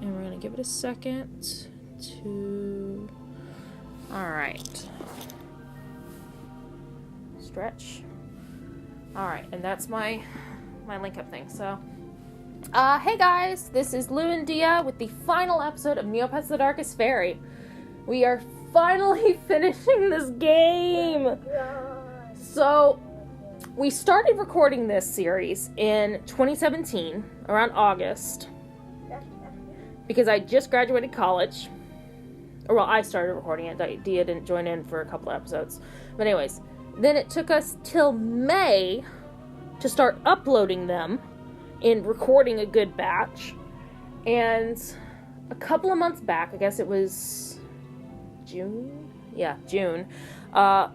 And we're gonna give it a second to... Alright. Stretch. Alright, and that's my link up thing, so... hey guys, this is Lou and Dia with the final episode of Neopet's The Darkest Faerie. We are finally finishing this game! So, we started recording this series in 2017, around August, because I just graduated college. Or, well, I started recording it. Dia didn't join in for a couple of episodes. But anyways, then it took us till May to start uploading them and recording a good batch. And a couple of months back, I guess it was June? Yeah, June.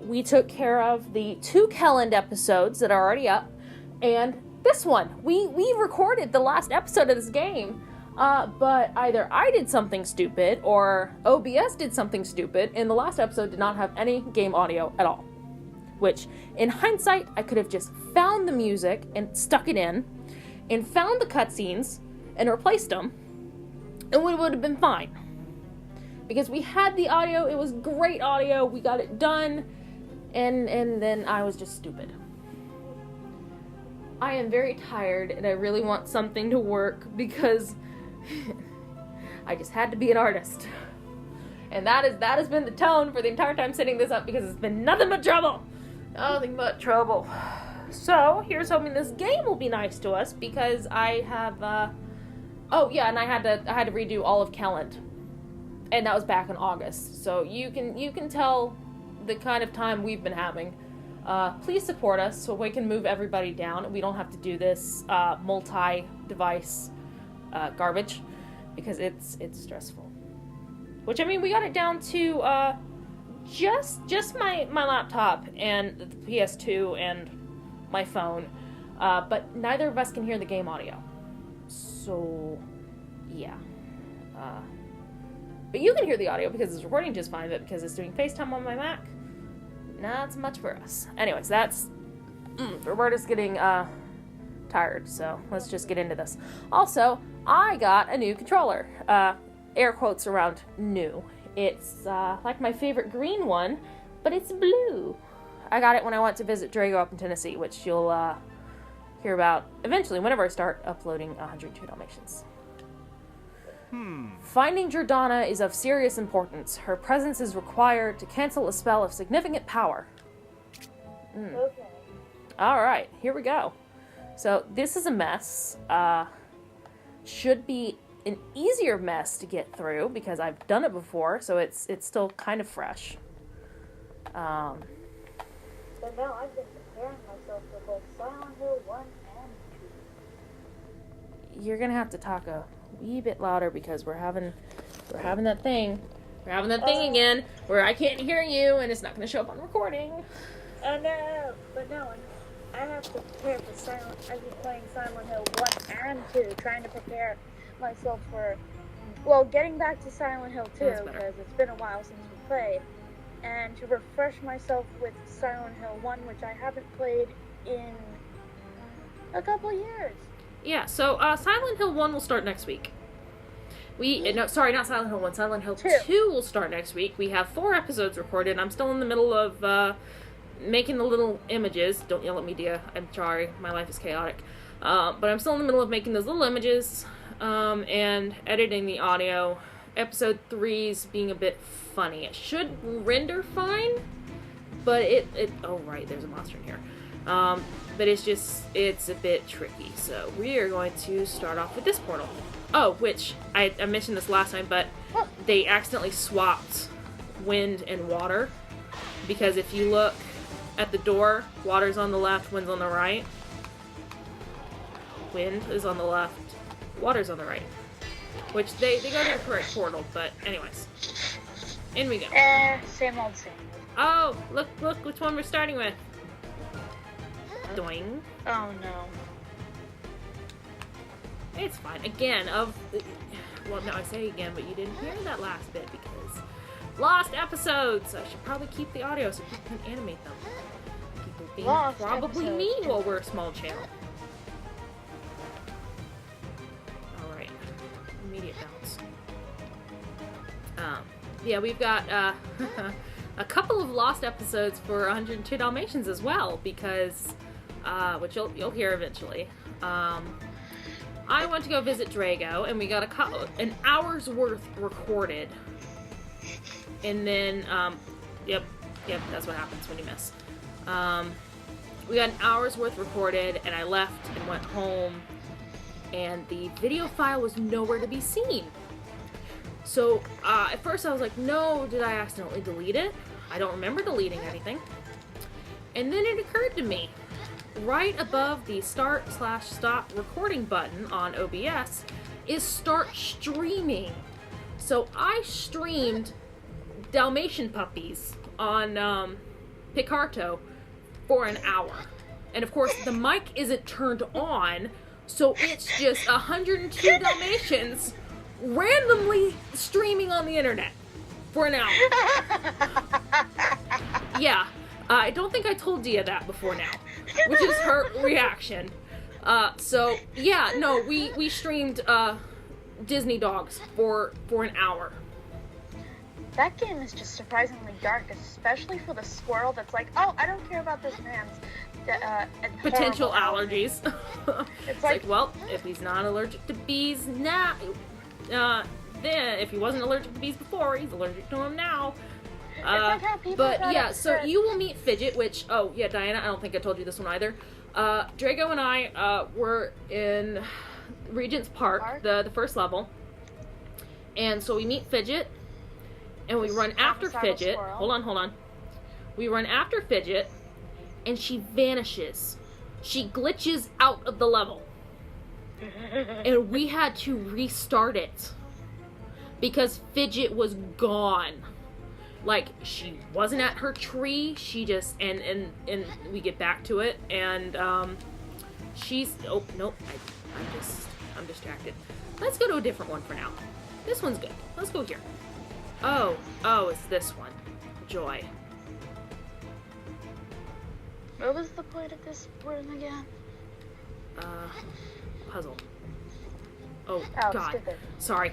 We took care of the 2 Kelland episodes that are already up, and this one. We recorded the last episode of this game, but either I did something stupid, or OBS did something stupid, and the last episode did not have any game audio at all. Which, in hindsight, I could have just found the music and stuck it in, and found the cutscenes, and replaced them, and it would have been fine. Because we had the audio, it was great audio, we got it done, and then I was just stupid. I am very tired, and I really want something to work, because I just had to be an artist. And that has been the tone for the entire time setting this up, because it's been nothing but trouble! Nothing but trouble. So, here's hoping this game will be nice to us, because I have, oh yeah, and I had to redo all of Kelland. And that was back in August. So you can tell the kind of time we've been having. Please support us so we can move everybody down. We don't have to do this multi-device garbage, because it's stressful. Which, I mean, we got it down to just my laptop and the PS2 and my phone. But neither of us can hear the game audio. So, yeah. But you can hear the audio because it's recording just fine, but because it's doing FaceTime on my Mac, not so much for us. Anyways, that's... Roberta's getting tired, so let's just get into this. Also, I got a new controller. Air quotes around new. It's like my favorite green one, but it's blue. I got it when I went to visit Drago up in Tennessee, which you'll hear about eventually whenever I start uploading 102 Dalmatians. Finding Jerdana is of serious importance. Her presence is required to cancel a spell of significant power. Okay. Alright, here we go. So, this is a mess. Should be an easier mess to get through, because I've done it before, so it's still kind of fresh. So now I've been preparing myself for both Silent Hill 1 and 2. You're gonna have to talk a wee bit louder, because we're having that thing. We're having that thing again, where I can't hear you, and it's not gonna show up on recording. Oh no, but no, I have to prepare for Silent... I've been playing Silent Hill 1 and 2, trying to prepare myself for... Well, getting back to Silent Hill 2, because it's been a while since we played, and to refresh myself with Silent Hill 1, which I haven't played in a couple of years. Yeah, so Silent Hill 1 will start next week. No, sorry, not Silent Hill 1. Silent Hill 2 will start next week. We have 4 episodes recorded. I'm still in the middle of making the little images. Don't yell at me, Dia. I'm sorry. My life is chaotic. But I'm still in the middle of making those little images and editing the audio. Episode 3's being a bit funny. It should render fine, but it oh, right, there's a monster in here. But it's a bit tricky. So we are going to start off with this portal. Oh, which, I mentioned this last time, but they accidentally swapped wind and water. Because if you look at the door, water's on the left, wind's on the right. Wind is on the left, water's on the right. Which, they go to the correct portal, but anyways. In we go. Same old. Oh, look which one we're starting with. Doing. Oh no. It's fine. Again, well, no, I say again, but you didn't hear that last bit because lost episodes. I should probably keep the audio so people can animate them. People being Lost probably episodes. me while we're a small channel. Alright. Immediate bounce. Yeah, we've got a couple of lost episodes for 102 Dalmatians as well, because, which you'll hear eventually. I went to go visit Drago, and we got an hour's worth recorded. And then, yep, that's what happens when you miss. We got an hour's worth recorded, and I left and went home, and the video file was nowhere to be seen. So, at first I was like, no, did I accidentally delete it? I don't remember deleting anything. And then it occurred to me, right above the start/stop recording button on OBS is start streaming. So I streamed Dalmatian puppies on Picarto for an hour. And of course the mic isn't turned on, so it's just 102 Dalmatians randomly streaming on the internet for an hour. Yeah, I don't think I told Dia that before now, which is her reaction. So yeah, no, we streamed Disney dogs for an hour. That game is just surprisingly dark, especially for the squirrel that's like, oh, I don't care about this man's potential allergies. It's like, well, if he's not allergic to bees now, then if he wasn't allergic to bees before, he's allergic to them now. But yeah, so you will meet Fidget, which, oh yeah, Diana, I don't think I told you this one either. Drago and I were in Regent's Park, the first level, and so we meet Fidget, and we run after Fidget. Hold on. We run after Fidget, and she vanishes. She glitches out of the level. And we had to restart it because Fidget was gone. Like, she wasn't at her tree. She just, and we get back to it, and she's, oh nope, I'm distracted. Let's go to a different one for now. This one's good. Let's go here. Oh, it's this one. Joy. What was the point of this room again? Puzzle. Oh God. Stupid. Sorry.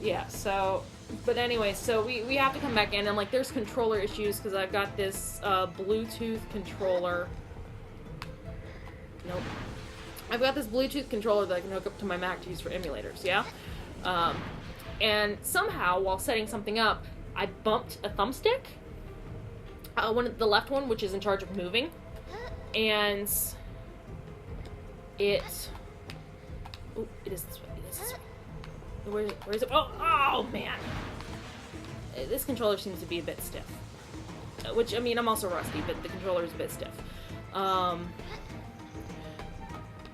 Yeah, so, but anyway, so we have to come back in, and like there's controller issues because I've got this Bluetooth controller. Nope. I've got this Bluetooth controller that I can hook up to my Mac to use for emulators, yeah? And somehow, while setting something up, I bumped a thumbstick. The left one, which is in charge of moving. And it is this way. Where is it? Oh man! This controller seems to be a bit stiff. Which, I mean, I'm also rusty, but the controller is a bit stiff.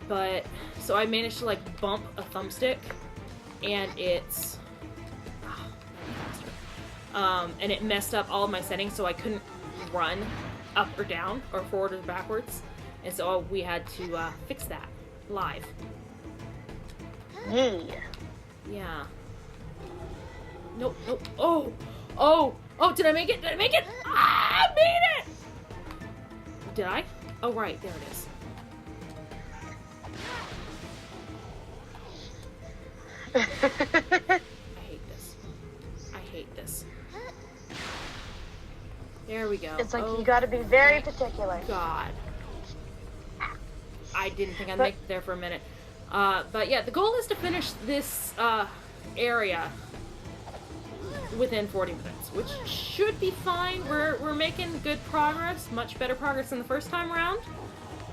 But, so I managed to, like, bump a thumbstick, and it's... and it messed up all of my settings, so I couldn't run up or down, or forward or backwards. And so we had to fix that live. Yeah. Nope. Oh, did I make it? Ah, I made it! Did I? Oh, right, there it is. I hate this. There we go. It's like you gotta be very particular. God. I didn't think I'd make it there for a minute. But yeah, the goal is to finish this area within 40 minutes, which should be fine. We're making good progress, much better progress than the first time around.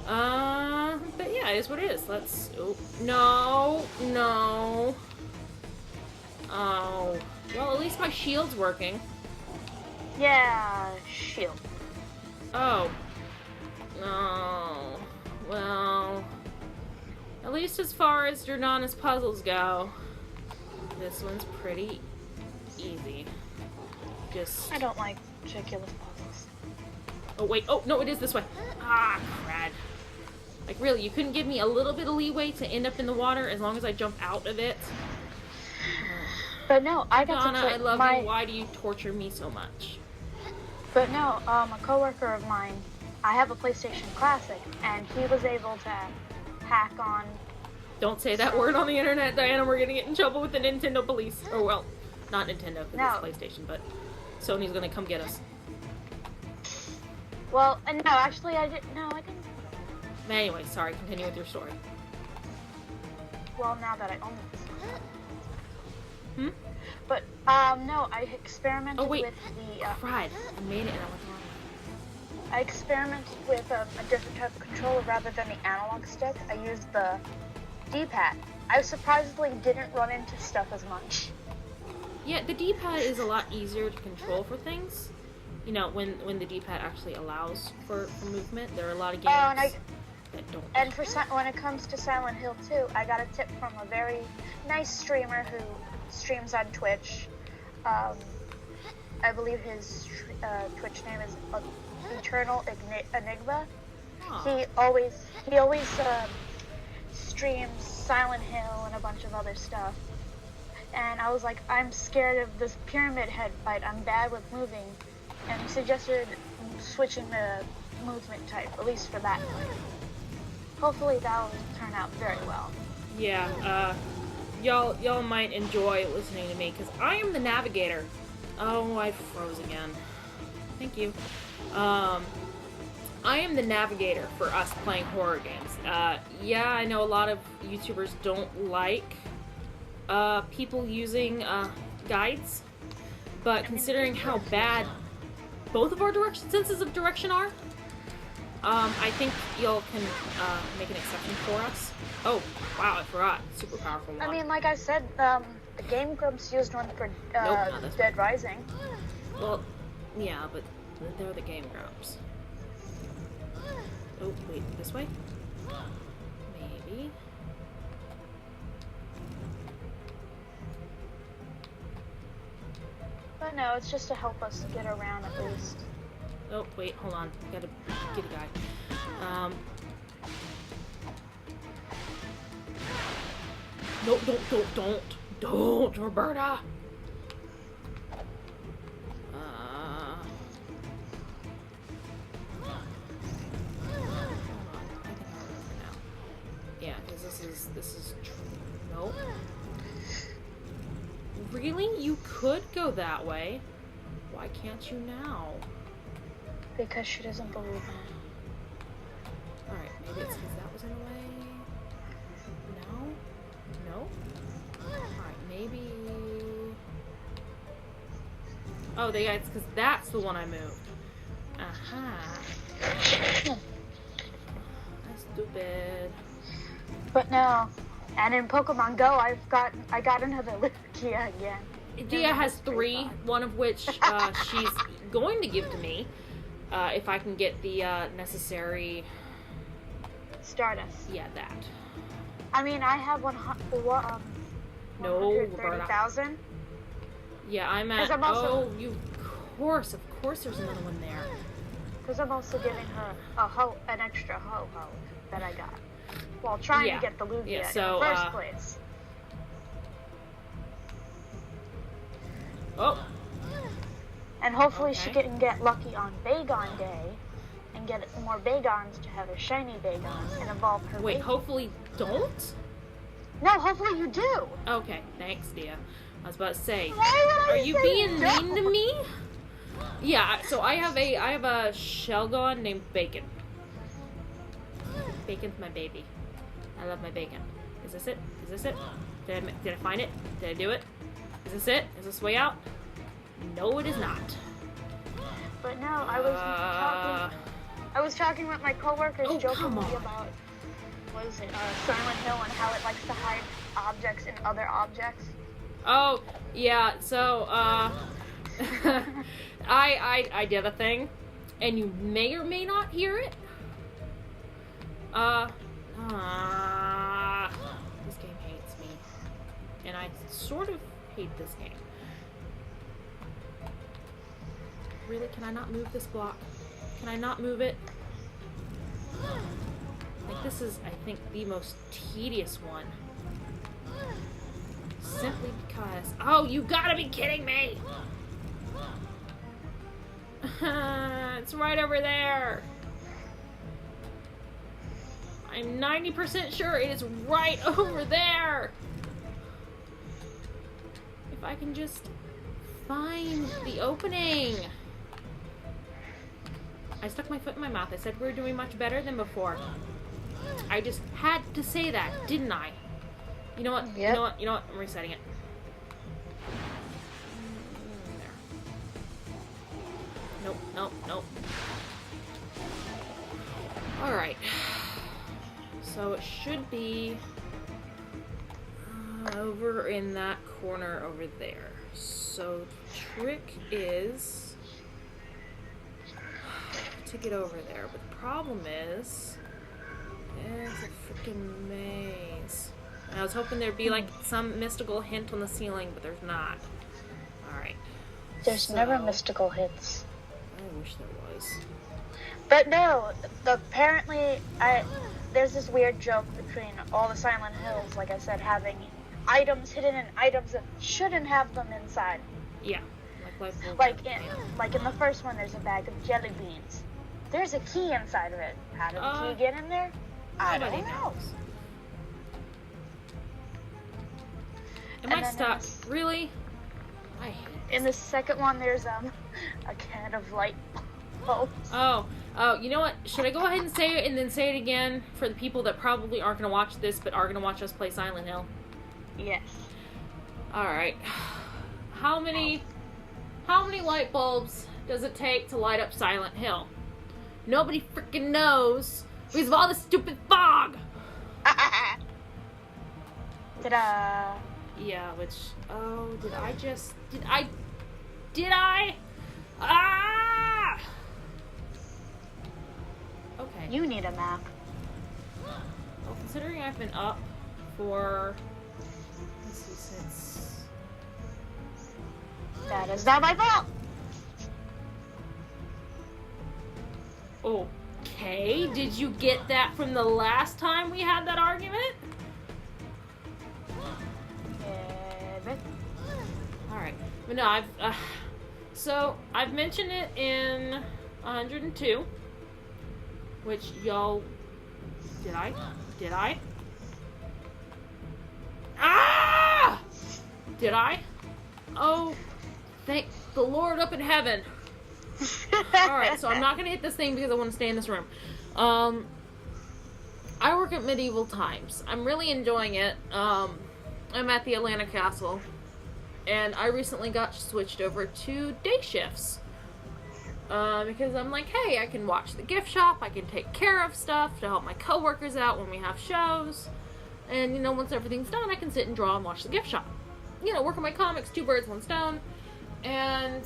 But yeah, it is what it is. Let's... Oh, no. Oh. Well, at least my shield's working. Yeah, shield. Oh. No. Well... At least as far as Jerdana's puzzles go, this one's pretty easy. Just... I don't like ridiculous puzzles. Oh, wait. Oh, no, it is this way. Ah, crud. Like, really, you couldn't give me a little bit of leeway to end up in the water as long as I jump out of it? But no, I got Donna, I love you. Why do you torture me so much? But no, a coworker of mine, I have a PlayStation Classic, and he was able to hack on Don't say that word on the internet, Diana. We're gonna get in trouble with the Nintendo police. Or, well, not Nintendo, because No. it's PlayStation, but Sony's gonna come get us. Well, no, actually, I didn't. No, I didn't. Anyway, sorry. Continue with your story. Well, now that I own this. Hmm? But, no, I experimented with the, Cried. I made it and I went the wrong way. I experimented with a different type of controller rather than the analog stick. I used the D-pad. I surprisingly didn't run into stuff as much. Yeah, the D-pad is a lot easier to control for things. You know, when the D-pad actually allows for movement. There are a lot of games that don't. And when it comes to Silent Hill 2, I got a tip from a very nice streamer who streams on Twitch. I believe his Twitch name is Eternal Enigma. Huh. He always streams Silent Hill and a bunch of other stuff. And I was like, I'm scared of this pyramid head fight. I'm bad with moving. And he suggested switching the movement type, at least for that fight. Hopefully that will turn out very well. Yeah, y'all might enjoy listening to me, because I am the navigator. Oh, I froze again. Thank you. I am the navigator for us playing horror games. Yeah, I know a lot of YouTubers don't like people using guides, but considering how bad both of our senses of direction are, I think y'all can make an exception for us. Oh, wow, I forgot. Super powerful one. I mean, like I said, the Game Grumps used one for Dead Rising. Well, yeah, but they're the Game Grumps. Oh, wait, this way? Maybe. But no, it's just to help us get around at least. Oh, wait, hold on. Gotta get a guy. No, don't, Roberta! Hold on. I think I'll remember now. Yeah, because this is nope. Really? You could go that way. Why can't you now? Because she doesn't believe me. Alright, maybe it's because that was in the way. No? No? Alright, maybe... Oh, yeah, it's because that's the one I moved. Aha. That's stupid. But no. And in Pokemon Go, I got another Lugia again. Dia has 3, one of which she's going to give to me if I can get the necessary... Stardust. Yeah, that. I mean, I have 130,000. Yeah, I'm at... I'm also, of course there's another one there. Because I'm also giving her an extra ho-ho that I got. While trying to get the Lugia in the first place. Oh. And hopefully she can get lucky on Bagon Day and get more Bagons to have a shiny Bagon and evolve her. Wait, hopefully don't? No, hopefully you do. Okay, thanks, Dia. I was about to say, are you being mean to me? Yeah, so I have a Shelgon named Bacon. Bacon's my baby. I love my bacon. Is this it? Is this it? Did I find it? Did I do it? Is this it? Is this way out? No, it is not. But no, I was talking with my coworkers, jokingly about Silent Hill and how it likes to hide objects in other objects. Oh, yeah. So I did a thing, and you may or may not hear it. This game hates me. And I sort of hate this game. Really? Can I not move this block? Can I not move it? Like, this is, I think, the most tedious one. Simply because... Oh, you gotta be kidding me! It's right over there! I'm 90% sure it is right over there. If I can just find the opening. I stuck my foot in my mouth. I said we were doing much better than before. I just had to say that, didn't I? You know what? Yep. You know what? You know what? I'm resetting it. There. Nope, nope, nope. Alright. So it should be over in that corner over there. So the trick is to get over there. But the problem is, it's a freaking maze. And I was hoping there'd be like some mystical hint on the ceiling, but there's not. Alright. There's never mystical hints. I wish there was. But no, apparently there's this weird joke between all the Silent Hills, like I said, having items hidden and items that shouldn't have them inside. Yeah. Like in the first one, there's a bag of jelly beans. There's a key inside of it. How did the key get in there? I don't know. Am I stuck? Really? I hate this. In the second one, there's a can of light bulbs. Oh, you know what? Should I go ahead and say it and then say it again for the people that probably aren't going to watch this but are going to watch us play Silent Hill? Yes. Alright. How many light bulbs does it take to light up Silent Hill? Nobody freaking knows because of all the stupid fog! Ta-da! Yeah, which... Oh, did I? Ah! Okay. You need a map. Well, considering I've been up for... Let's see, since... That is not my fault! Okay, did you get that from the last time we had that argument? Alright, but no, I've mentioned it in 102, which y'all, did I? Ah! Did I? Oh, thank the Lord up in heaven. Alright, so I'm not gonna hit this thing because I want to stay in this room. I work at Medieval Times. I'm really enjoying it. I'm at the Atlanta Castle. And I recently got switched over to day shifts. Because I'm like, hey, I can watch the gift shop, I can take care of stuff to help my coworkers out when we have shows. And, you know, once everything's done, I can sit and draw and watch the gift shop. You know, work on my comics, 2 birds, 1 stone. And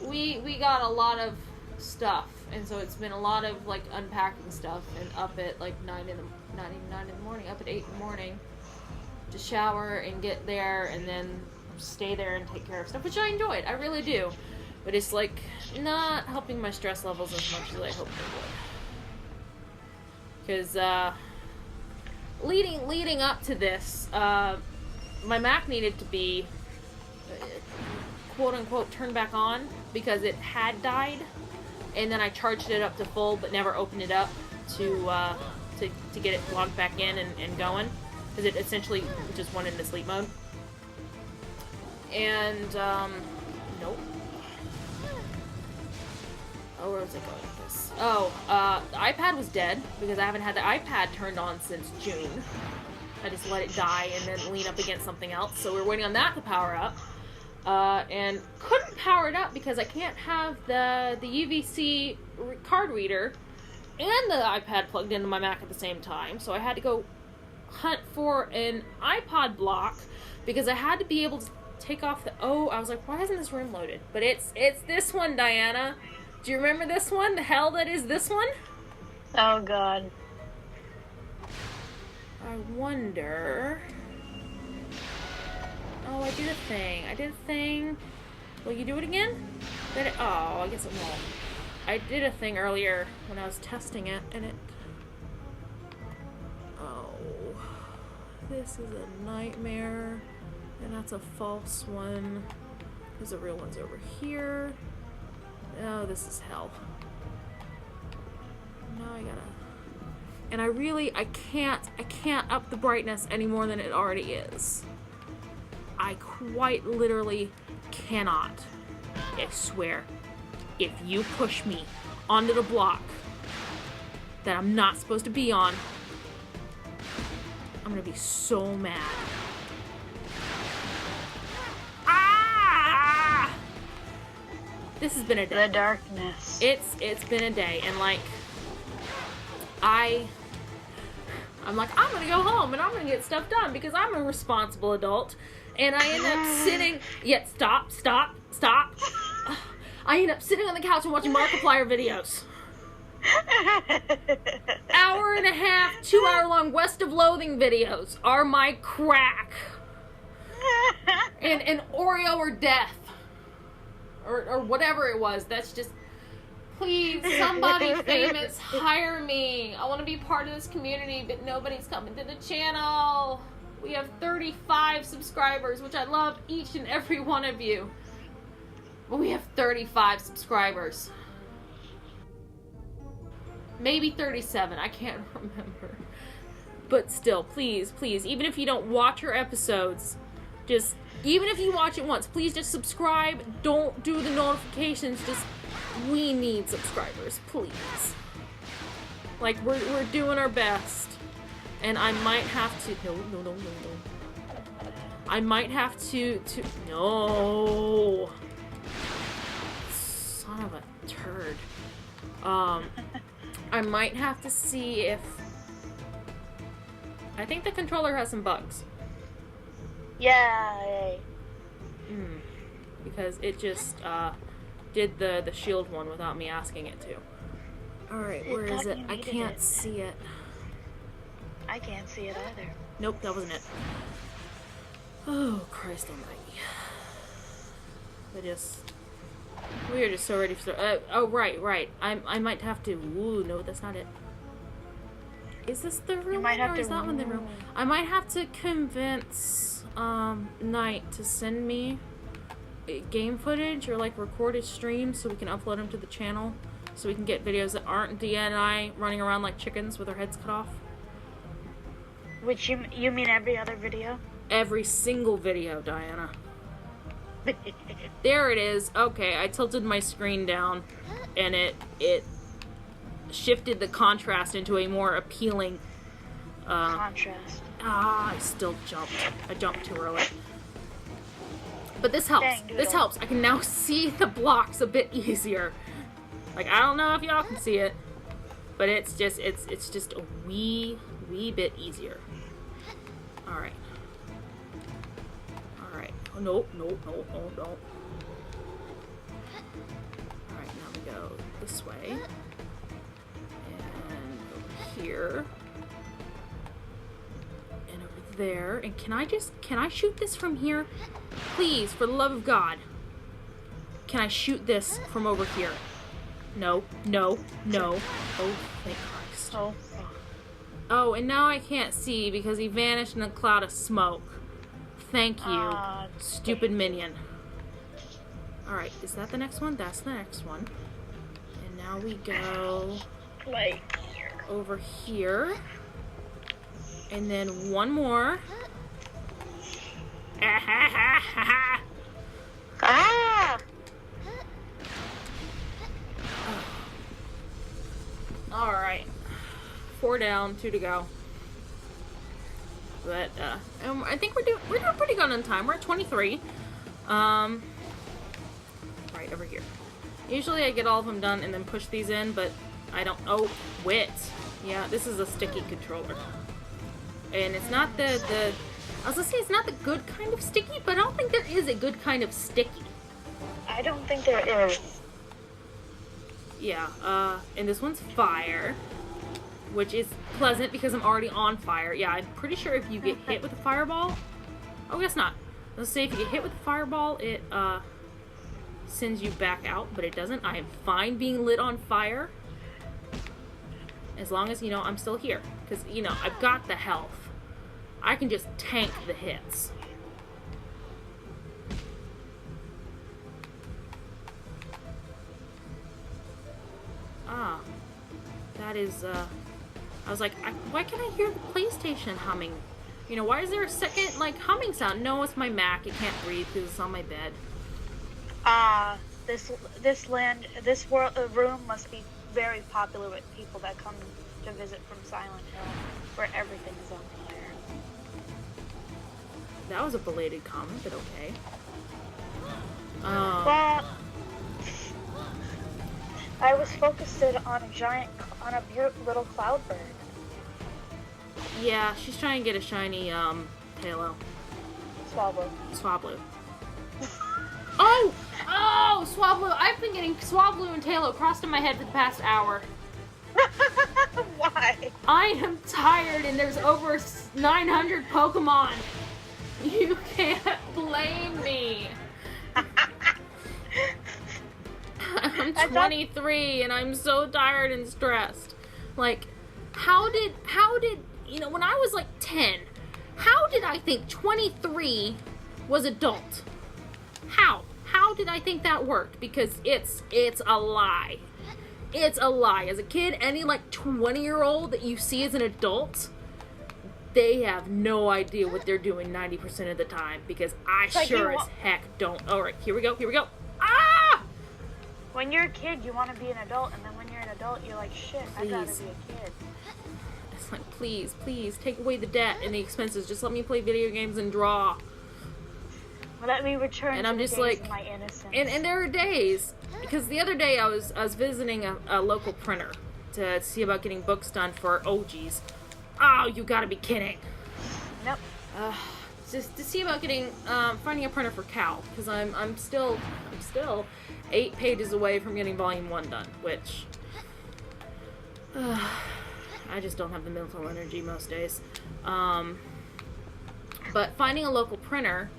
we got a lot of stuff. And so it's been a lot of, like, unpacking stuff. And up at, like, 9 in the morning, up at 8 in the morning. To shower and get there and then stay there and take care of stuff, which I enjoyed. I really do. But it's like not helping my stress levels as much as I hoped it would. Because leading up to this, my Mac needed to be quote unquote turned back on because it had died, and then I charged it up to full but never opened it up to get it logged back in and going. Because it essentially just went into sleep mode. And, nope. Oh, where was I going with this? Oh, the iPad was dead, because I haven't had the iPad turned on since June. I just let it die and then lean up against something else, so we're waiting on that to power up. And couldn't power it up because I can't have the UVC card reader and the iPad plugged into my Mac at the same time, so I had to go hunt for an iPod block because I had to be able to take off the... Oh, I was like, why hasn't this room loaded? But it's this one, Diana. Do you remember this one? The hell that is this one? Oh, God. I wonder... Oh, I did a thing. Will you do it again? Oh, I guess it won't. I did a thing earlier when I was testing it, and it... This is a nightmare, and that's a false one, because the real one's over here. Oh, this is hell. Now I gotta And I can't up the brightness any more than it already is. I quite literally cannot. I swear, if you push me onto the block that I'm not supposed to be on, I'm gonna be so mad. Ah! This has been a day. The darkness. It's been a day, and like, I'm like, I'm gonna go home and I'm gonna get stuff done because I'm a responsible adult. And I end up sitting, stop. I end up sitting on the couch and watching Markiplier videos. Hour and a half, 2 hour long West of Loathing videos are my crack. And Oreo or death. Or whatever it was. That's just, please, somebody famous, hire me. I want to be part of this community, but nobody's coming to the channel. We have 35 subscribers, which I love each and every one of you. But we have 35 subscribers. Maybe 37, I can't remember. But still, please, even if you don't watch your episodes, even if you watch it once, please just subscribe. Don't do the notifications, we need subscribers, please. Like, we're doing our best. And I might have to, no. I might have to, no. Son of a turd. I might have to see if, I think the controller has some bugs. Yay. Because it just, did the shield one without me asking it to. Alright, where is it? I can't see it. I can't see it either. Nope, that wasn't it. Oh, Christ almighty. We are just so ready for... oh, right. I might have to... Ooh, no, that's not it. Is this the room or is that one the room? I might have to convince Knight to send me game footage or like recorded streams so we can upload them to the channel. So we can get videos that aren't Dia and I running around like chickens with our heads cut off. Which you mean every other video? Every single video, Diana. There it is. Okay, I tilted my screen down and it shifted the contrast into a more appealing contrast. I still jumped. I jumped too early. But this helps. This helps. I can now see the blocks a bit easier. Like, I don't know if y'all can see it, but it's just a wee bit easier. Alright. Alright. Oh, no. Alright, now we go this way. And over here. And over there. And can I shoot this from here? Please, for the love of God. Can I shoot this from over here? No. Oh, thank Christ. Oh, and now I can't see because he vanished in a cloud of smoke. Thank you, stupid minion. Alright, is that the next one? That's the next one. And now we go over here. And then one more. Alright. 4 down, 2 to go. But, I think we're doing pretty good on time. We're at 23. Right over here. Usually I get all of them done and then push these in, but I don't... Oh, wit. Yeah, this is a sticky controller. And it's not the... I was gonna say it's not the good kind of sticky, but I don't think there is a good kind of sticky. I don't think there is. Yeah, and this one's fire, which is pleasant because I'm already on fire. Yeah, I'm pretty sure if you get hit with a fireball... Oh, guess not. Let's say if you get hit with a fireball, it, sends you back out, but it doesn't. I am fine being lit on fire. As long as, I'm still here. Because, I've got the health. I can just tank the hits. Ah. That is, I was like, why can't I hear the PlayStation humming? You know, why is there a second, like, humming sound? No, it's my Mac. It can't breathe because it's on my bed. This room must be very popular with people that come to visit from Silent Hill, where everything is on fire. That was a belated comment, but okay. Well, I was focused on a little cloud bird. Yeah, she's trying to get a shiny, halo. Swablu. Oh! Oh! Swablu! I've been getting Swablu and Halo crossed in my head for the past hour. Why? I am tired and there's over 900 Pokemon. You can't blame me. I'm 23 and I'm so tired and stressed. Like, how did, you know, when I was like 10, how did I think 23 was adult? How did I think that worked? Because it's a lie. It's a lie. As a kid, any like 20-year-old that you see as an adult, they have no idea what they're doing 90% of the time, because I sure as heck don't. Alright, here we go. Ah! When you're a kid, you want to be an adult, and then when you're an adult, you're like, shit, I'd rather be a kid. It's like, please, take away the debt and the expenses. Just let me play video games and draw. Let me return and to I'm the just days like, of my innocence. And there are days, because the other day I was visiting a local printer to see about getting books done for OGs. Oh, you gotta be kidding. Nope. Just to see about getting finding a printer for Cal, because I'm still 8 pages away from getting volume 1 done, which I just don't have the mental energy most days. But finding a local printer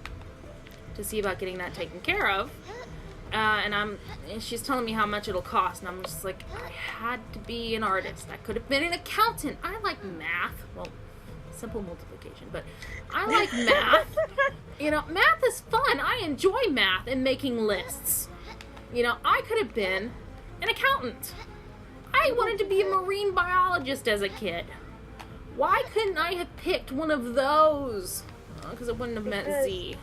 to see about getting that taken care of, and she's telling me how much it'll cost, and I'm just like, I had to be an artist. I could have been an accountant. I like math. Well, simple multiplication, but I like math. You know, math is fun. I enjoy math and making lists. You know, I could have been an accountant. I wanted to be a marine biologist as a kid. Why couldn't I have picked one of those? Because it wouldn't have met Z.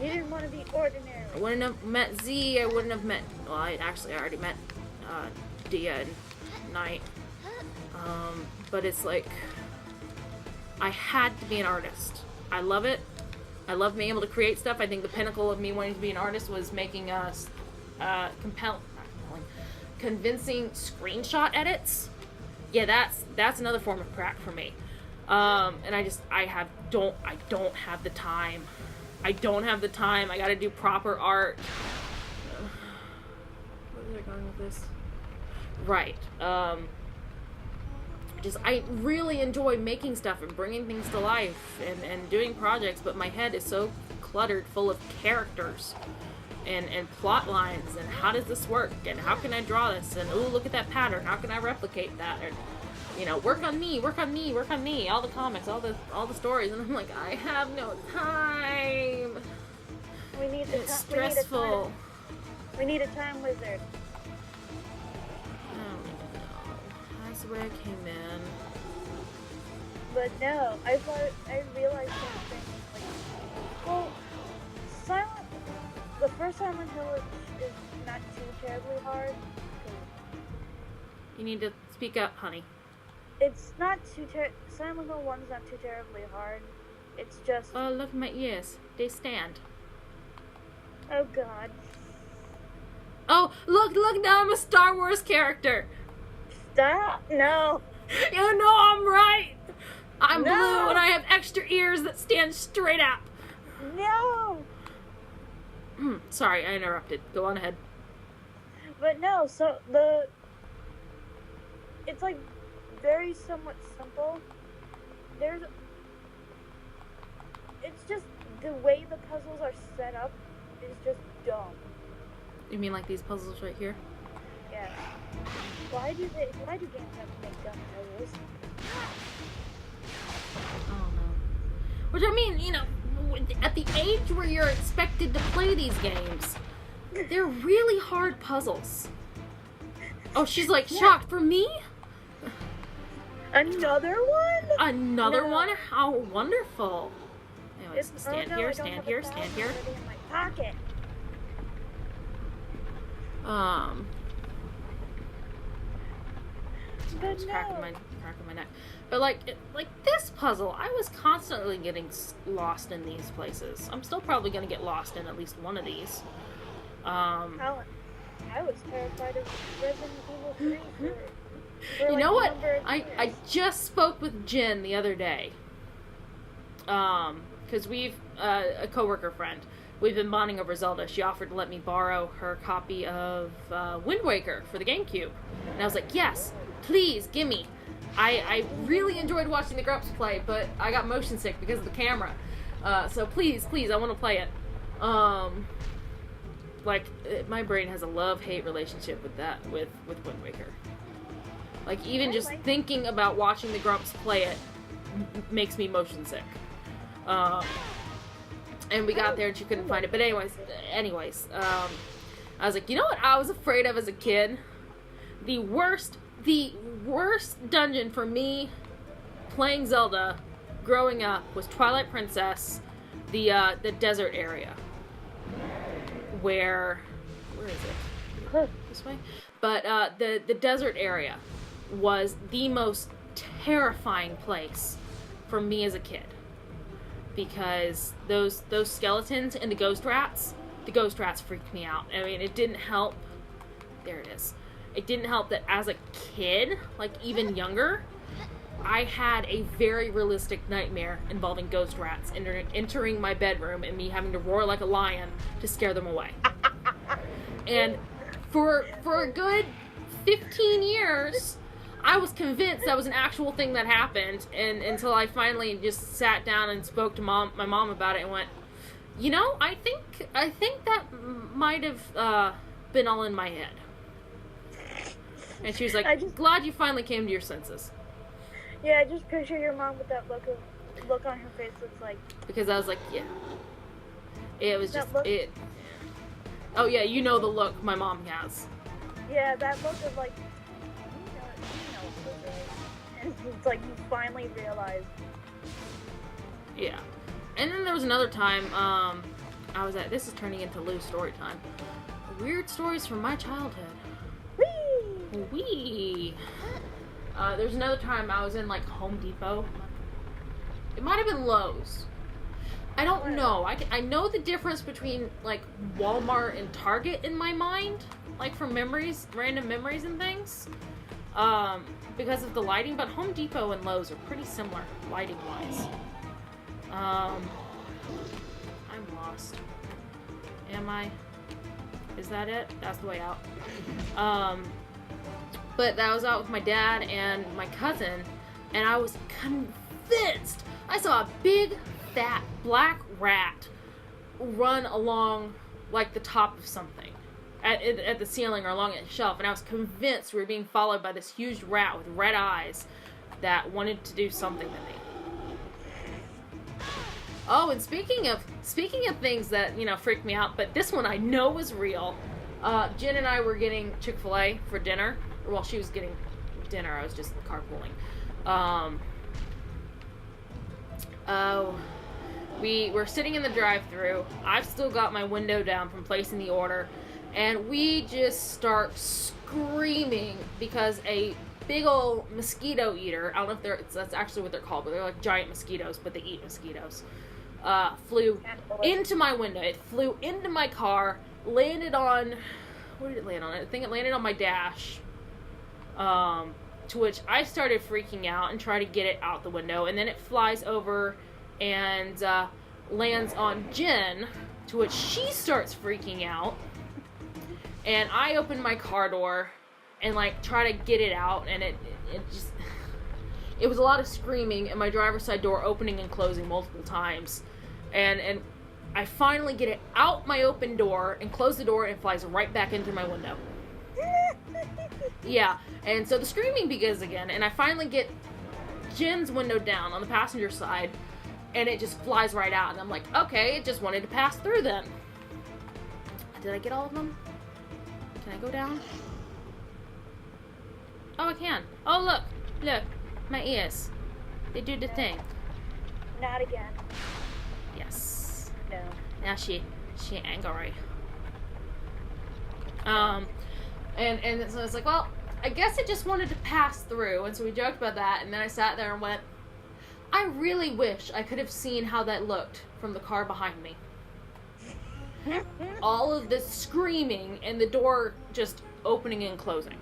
You didn't want to be ordinary. I wouldn't have met Z. I wouldn't have met... Well, I already met Dia and Knight. But it's like... I had to be an artist. I love it. I love being able to create stuff. I think the pinnacle of me wanting to be an artist was making convincing screenshot edits. Yeah, that's another form of crack for me. And I don't have the time. I gotta do proper art. Where was I going with this? Right. I really enjoy making stuff and bringing things to life and doing projects, but my head is so cluttered full of characters and plot lines and how does this work and how can I draw this and ooh, look at that pattern, how can I replicate that, and you know, work on me, all the comics, all the stories, and I'm like, I have no time. It's stressful. We need a time wizard. I don't even know. That's the way I came in. But no, I realized something. Like, well, the first Silent Hill is not too terribly hard. You need to speak up, honey. It's not too Silent Hill 1's not too terribly hard. It's just... Oh, look at my ears. They stand. Oh, God. Oh, look, now I'm a Star Wars character. Stop. No. You know I'm right. I'm blue and I have extra ears that stand straight up. No. Sorry, I interrupted. Go on ahead. But no, so it's like very somewhat simple. It's just the way the puzzles are set up is just dumb. You mean like these puzzles right here? Yeah. Why do games have to make dumb puzzles? I don't know. Which, I mean, you know, at the age where you're expected to play these games, they're really hard puzzles. Oh, she's like, shocked for me? Another one? Another No. one? How wonderful. Anyways, It's- stand oh, no, here, I don't stand have here, 1,000 stand here. already in my pocket. But It's no. cracking my neck. But like this puzzle, I was constantly getting lost in these places. I'm still probably gonna get lost in at least one of these. I was terrified of Resident Evil 3 for You like know a what? number of I years. just spoke with Jen the other day. Because we've a coworker friend. We've been bonding over Zelda. She offered to let me borrow her copy of Wind Waker for the GameCube, and I was like, yes, please, gimme. I really enjoyed watching the Grumps play, but I got motion sick because of the camera. So please, I want to play it. My brain has a love-hate relationship with that, with Wind Waker. Like, even just thinking about watching the Grumps play it makes me motion sick. And we got there and she couldn't find it. But anyways, I was like, you know what I was afraid of as a kid? The worst dungeon for me playing Zelda growing up was Twilight Princess, the desert area. Where is it? This way? But the desert area was the most terrifying place for me as a kid. Because those skeletons and the ghost rats freaked me out. I mean, it didn't help. There it is. It didn't help that as a kid, like even younger, I had a very realistic nightmare involving ghost rats entering my bedroom and me having to roar like a lion to scare them away. And for a good 15 years, I was convinced that was an actual thing that happened, and until I finally just sat down and spoke to my mom about it and went, you know, I think that might have been all in my head. And she was like, glad you finally came to your senses. Yeah, I just picture your mom with that look on her face looks like. Because I was like, yeah. It was just, look. it. Oh yeah, you know the look my mom has. Yeah, that look of like, it's like you finally realized. Yeah. And then there was another time, this is turning into Lou's story time. Weird stories from my childhood. Wee! There's another time I was in, like, Home Depot. It might have been Lowe's. I don't know. I know the difference between, like, Walmart and Target in my mind. Like, from memories, random memories and things. Because of the lighting, but Home Depot and Lowe's are pretty similar, lighting-wise. I'm lost. Am I? Is that it? That's the way out. But I was out with my dad and my cousin, and I was convinced I saw a big, fat, black rat run along, like, the top of something. At the ceiling or along a shelf, and I was convinced we were being followed by this huge rat with red eyes that wanted to do something to me. Oh, and speaking of things that, you know, freaked me out, but this one I know was real. Jen and I were getting Chick-fil-A for dinner. Well, she was getting dinner. I was just carpooling. We were sitting in the drive-thru. I've still got my window down from placing the order. And we just start screaming because a big old mosquito eater, I don't know if that's actually what they're called, but they're like giant mosquitoes, but they eat mosquitoes, flew into my window. It flew into my car, landed on, where did it land on? I think it landed on my dash, to which I started freaking out and tried to get it out the window, and then it flies over and lands on Jen, to which she starts freaking out. And I opened my car door and, like, try to get it out, and it was a lot of screaming, and my driver's side door opening and closing multiple times. And I finally get it out my open door and close the door, and it flies right back into my window. Yeah, and so the screaming begins again, and I finally get Jen's window down on the passenger side, and it just flies right out, and I'm like, okay, it just wanted to pass through then. Did I get all of them? Can I go down? Oh, I can. Oh, look. My ears. They do the thing. Not again. Yes. No. Now she angry. And so I was like, well, I guess it just wanted to pass through, and so we joked about that, and then I sat there and went, I really wish I could have seen how that looked from the car behind me. All of this screaming and the door just opening and closing.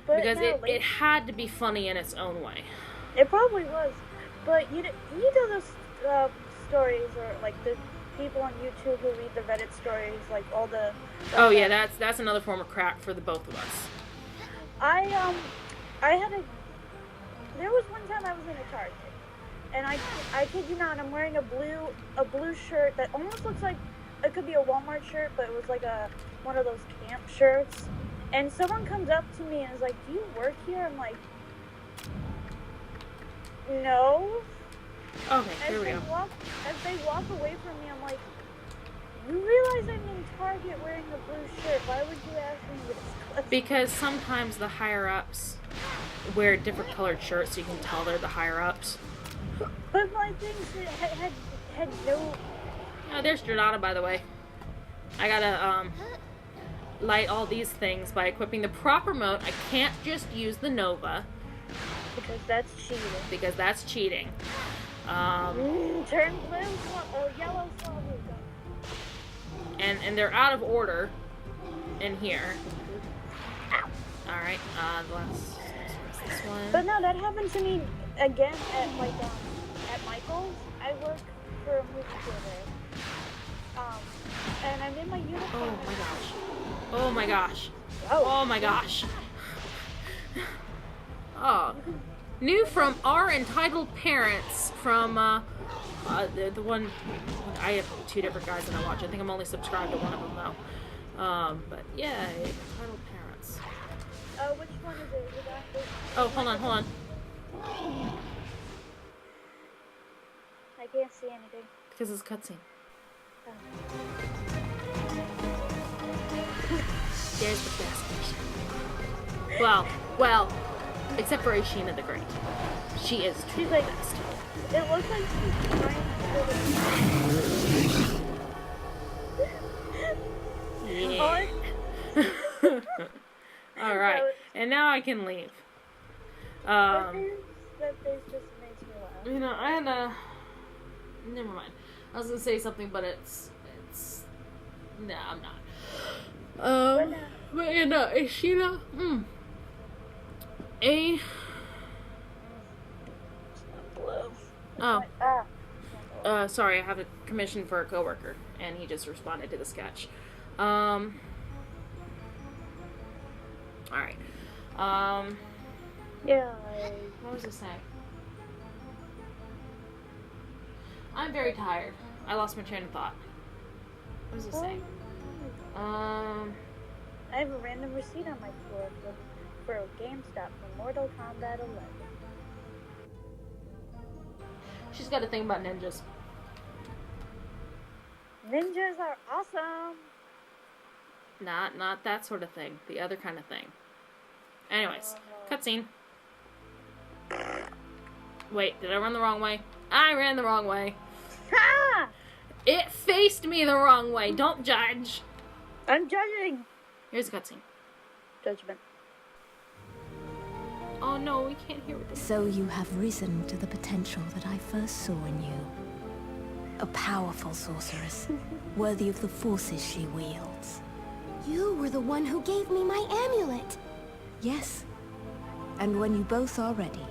But because no, it had to be funny in its own way. It probably was. But you know those stories, or like the people on YouTube who read the Reddit stories, like all the... Oh yeah, that's another form of crack for the both of us. There was one time I was in a Target, and I kid you not, I'm wearing a blue shirt that almost looks like it could be a Walmart shirt, but it was like one of those camp shirts. And someone comes up to me and is like, "Do you work here?" I'm like, "No." Okay, here we go. As they walk away from me, I'm like, "You realize I'm in Target wearing a blue shirt. Why would you ask me this question?" Because sometimes the higher-ups wear different colored shirts so you can tell they're the higher-ups. But my things had no... Oh, there's Jerdana, by the way. I gotta, light all these things by equipping the proper mode. I can't just use the Nova. Because that's cheating. Turn blue, yellow, blue. And they're out of order in here. Alright, this one. But no, that happened to me again at Michael's. I work for a movie theater. And I'm in my uniform. Oh my gosh. Oh. New from our entitled parents from the one. I have two different guys that I watch. I think I'm only subscribed to one of them though. But yeah, entitled parents. Which one is it? Oh, hold on. I can't see anything. Because it's a cutscene. Oh. There's the best version. Well, except for Ashina the Great. She is truly the best. It looks like she's trying to... Yeah. Alright, and now I can leave. That face just makes me laugh. You know, I had a... Never mind. I was gonna say something, but it's... Nah, I'm not. But you know, Ashina, sorry, I have a commission for a coworker, and he just responded to the sketch. Alright. Yeah. What was I saying? I'm very tired. I lost my train of thought. What was I saying? I have a random receipt on my floor for a GameStop for Mortal Kombat 11. She's got a thing about ninjas. Ninjas are awesome! Not that sort of thing. The other kind of thing. Anyways, cutscene. Wait, did I run the wrong way? I ran the wrong way. Ha! It faced me the wrong way. Don't judge. I'm judging. Here's a cutscene. Judgment. Oh no, we can't hear it. So you have risen to the potential that I first saw in you. A powerful sorceress, worthy of the forces she wields. You were the one who gave me my amulet. Yes. And when you both are ready,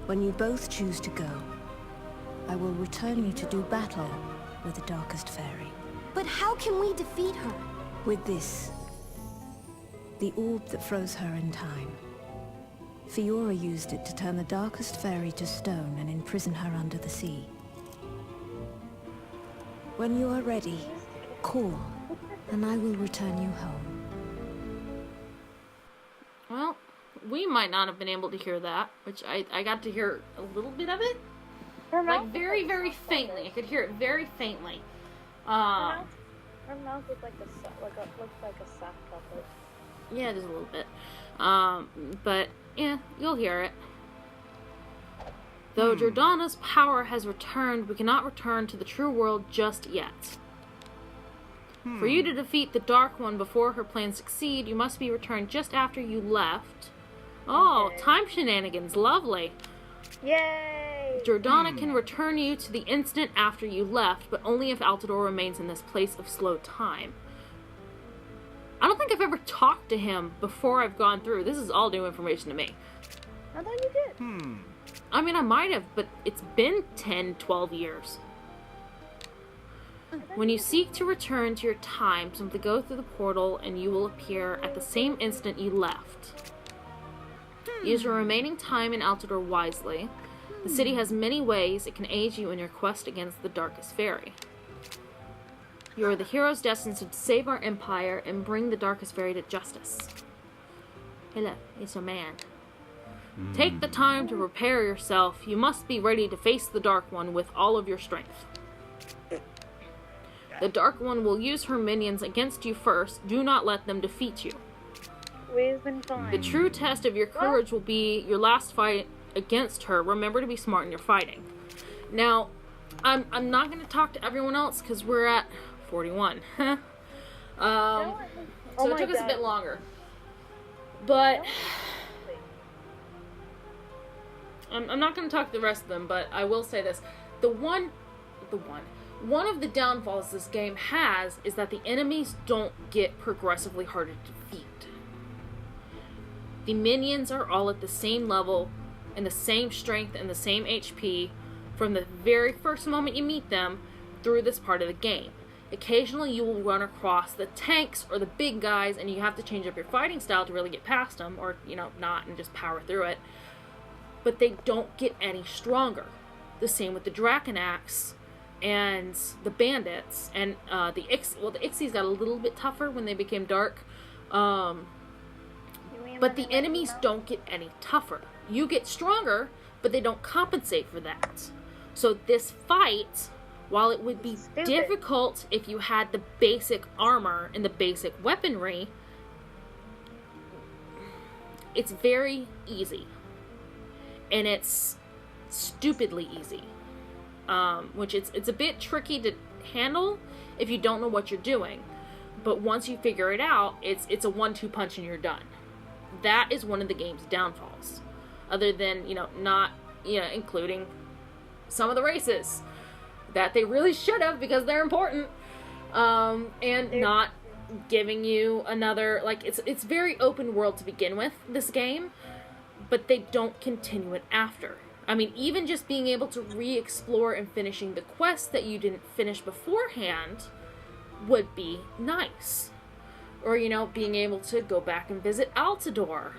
when you both choose to go, I will return you to do battle with the Darkest Faerie. But how can we defeat her? With this, the orb that froze her in time. Fiora used it to turn the Darkest Faerie to stone and imprison her under the sea. When you are ready, call, and I will return you home. Well, we might not have been able to hear that, which I got to hear a little bit of it. Like very, very faintly. I could hear it very faintly. Her mouth looks like a sock puppet. Yeah, just a little bit. But yeah, you'll hear it. Though Jerdana's power has returned, we cannot return to the true world just yet. For you to defeat the Dark One before her plans succeed, you must be returned just after you left. Oh, Okay. time shenanigans, lovely. Yay! Jerdana can return you to the instant after you left, but only if Altador remains in this place of slow time. I don't think I've ever talked to him before I've gone through. This is all new information to me. I thought you did. I mean, I might have, but it's been 10, 12 years. When you seek to return to your time, simply go through the portal and you will appear at the same instant you left. Use your remaining time in Altador wisely. The city has many ways it can aid you in your quest against the darkest fairy. You are the heroes destined to save our empire and bring the darkest fairy to justice. Hey look, it's a man. Take the time to prepare yourself. You must be ready to face the Dark One with all of your strength. The Dark One will use her minions against you first. Do not let them defeat you. We've been fine. The true test of your courage will be your last fight against her. Remember to be smart in your fighting. Now, I'm not going to talk to everyone else because we're at 41. So it took us a bit longer. But I'm not going to talk to the rest of them, but I will say this. One of the downfalls this game has is that the enemies don't get progressively harder to defeat. The minions are all at the same level, and the same strength and the same HP from the very first moment you meet them through this part of the game. Occasionally you will run across the tanks or the big guys, and you have to change up your fighting style to really get past them, or, not, and just power through it. But they don't get any stronger. The same with the Draconax and the bandits, and the Ixies got a little bit tougher when they became dark. But the enemies don't get any tougher. You get stronger, but they don't compensate for that. So this fight, while it would be difficult if you had the basic armor and the basic weaponry, it's very easy. And it's stupidly easy. Which it's a bit tricky to handle if you don't know what you're doing. But once you figure it out, it's a 1-2 punch and you're done. That is one of the game's downfalls. Other than, not, including some of the races that they really should have because they're important. And not giving you another, it's very open world to begin with, this game, but they don't continue it after. I mean, even just being able to re-explore and finishing the quests that you didn't finish beforehand would be nice. Or, being able to go back and visit Altador.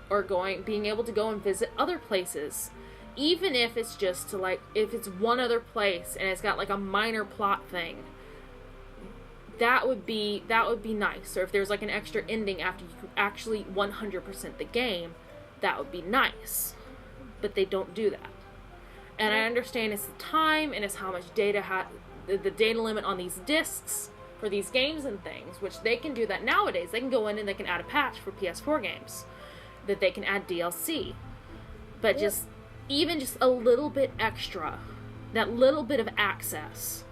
Or being able to go and visit other places. Even if it's just to, if it's one other place and it's got, a minor plot thing. That would be nice. Or if there's, an extra ending after you actually 100% the game, that would be nice. But they don't do that. And I understand it's the time and it's how much data the data limit on these discs for these games and things, which they can do that nowadays. They can go in and they can add a patch for PS4 games, that they can add DLC. But even just a little bit extra, that little bit of access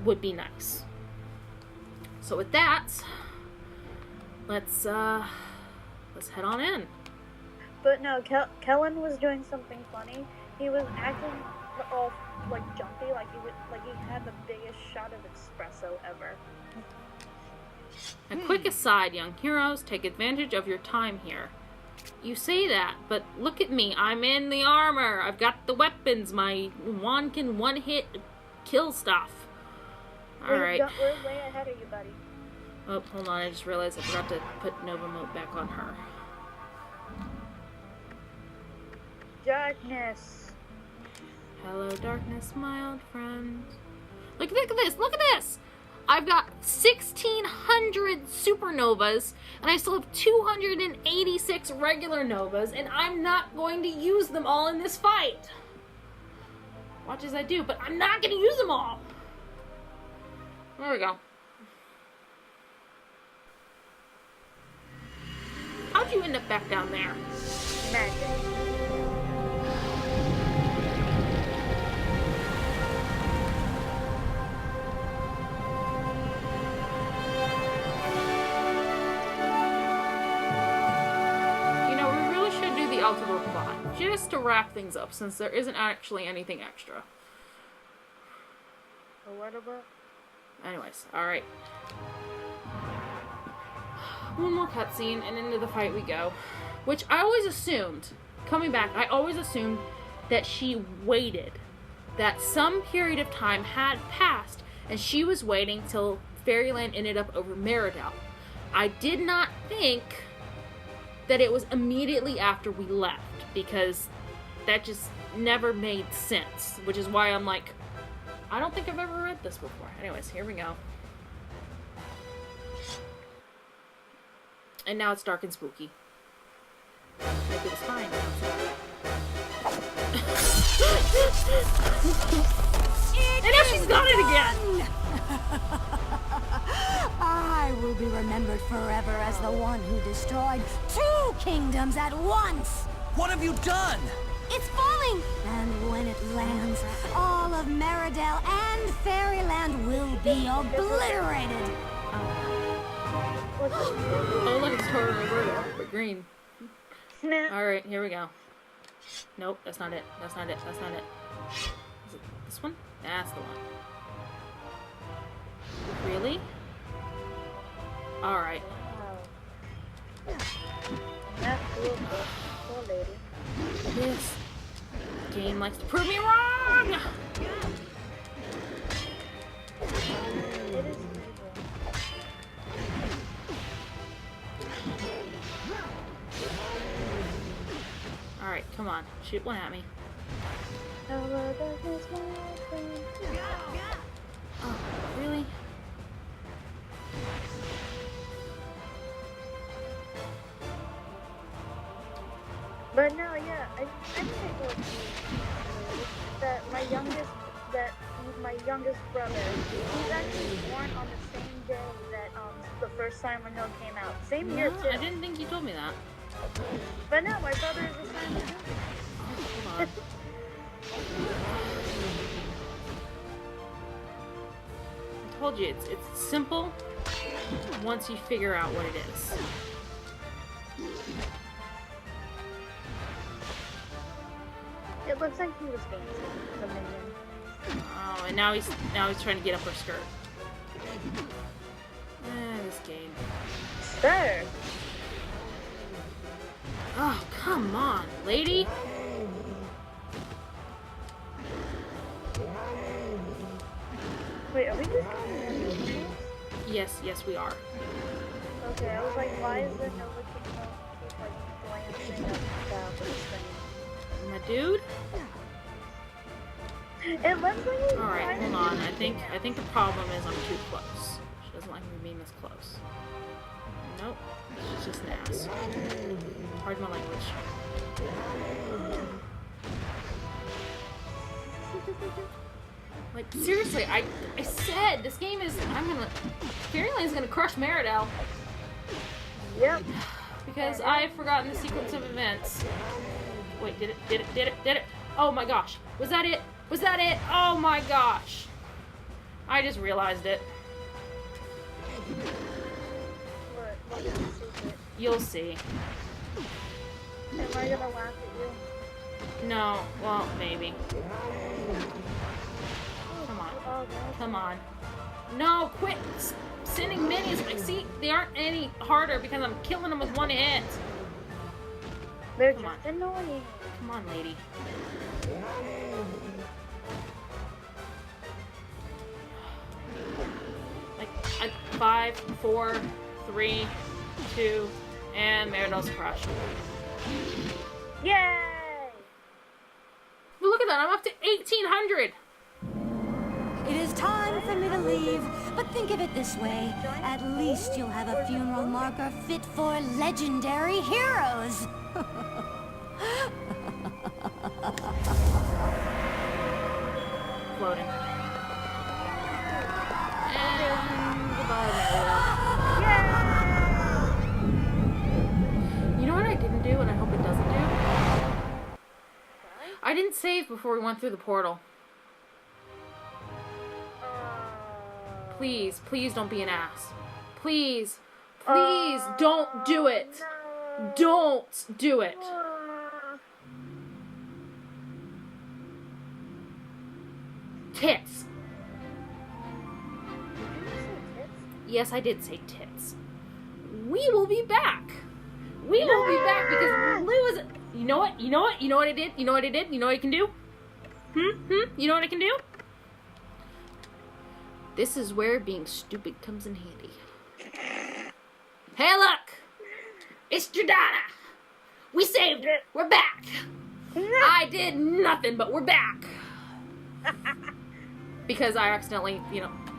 would be nice. So with that, let's head on in. But no, Kellen was doing something funny. He was acting all jumpy, he had the biggest shot of espresso ever. A quick aside, young heroes, take advantage of your time here. You say that, but look at me. I'm in the armor. I've got the weapons. My wand can one-hit kill stuff. Alright. We're way ahead of you, buddy. Oh, hold on. I just realized I forgot to put Nova Mode back on her. Darkness. Hello, darkness, my old friend. Look at this. Look at this. I've got 1,600 supernovas, and I still have 286 regular novas, and I'm not going to use them all in this fight. Watch as I do, but I'm not going to use them all. There we go. How'd you end up back down there? Magic. just to wrap things up, since there isn't actually anything extra. What about? Anyways, alright. One more cutscene, and into the fight we go. Which I always assumed, coming back, I always assumed that she waited. That some period of time had passed, and she was waiting till Fairyland ended up over Meridel. I did not think that it was immediately after we left, because that just never made sense. Which is why I'm like, I don't think I've ever read this before. Anyways, here we go. And now it's dark and spooky. Like it was fine. And now she's got it again! I will be remembered forever as the one who destroyed 2 kingdoms at once! What have you done? It's falling! And when it lands, all of Meridel and Fairyland will be obliterated! Oh, look, it's totally blue, but green. Snap. Alright, here we go. Nope, that's not it. That's not it. That's not it. Is it this one? That's the one. Really? Alright. That's cool, poor lady. This game likes to prove me wrong! It is evil. Alright, come on. Shoot one at me. Hello, darkness, my friend. Oh, really? But no, yeah, I think it was that my youngest brother, he's actually born on the same day that the first Silent Hill came out. Same year too. I didn't think you told me that. But no, my brother is a Silent Hill. Hold on. I told you, it's simple once you figure out what it is. It looks like he was dancing, the minion. Oh, and now he's trying to get up her skirt. This game. Sir! Oh, come on, lady. Wait, are we just going Yes, we are. Okay, I was like, why is there no keep like glancing up the screen? My dude? It looks like he's Alright, trying hold to- on. I think the problem is I'm too close. She doesn't like me being this close. Nope. She's just an ass. Pardon my language. Like, seriously, I said this game is, Fairyland's gonna crush Meridel. Yep. Because I've forgotten the sequence of events. Wait, did it? Oh my gosh. Was that it? Was that it? Oh my gosh. I just realized it. What is the secret? You'll see. Am I gonna laugh at you? No, well, maybe. Come on. Oh, no. Come on. No, quit sending minions. Like, see, they aren't any harder because I'm killing them with one hit. They're Come just annoying. Come on, lady. Like, 5, 4, 3, 2, and Meridel's crushed. Yay! But look at that, I'm up to 1,800! It is time for me to leave, but think of it this way. At least you'll have a funeral marker fit for legendary heroes. Floating. And goodbye, Meridel. You know what I didn't do, and I hope it doesn't do? I didn't save before we went through the portal. Please, please don't be an ass. Please, please don't do it. No. Don't do it. Yes, I did say tits. We will be back. We will be back because Lou is... You know what? You know what? You know what I did? You know what I did? You know what I can do? You know what I can do? This is where being stupid comes in handy. Hey, look! It's Jerdana! We saved her! We're back! I did nothing, but we're back! Because I accidentally,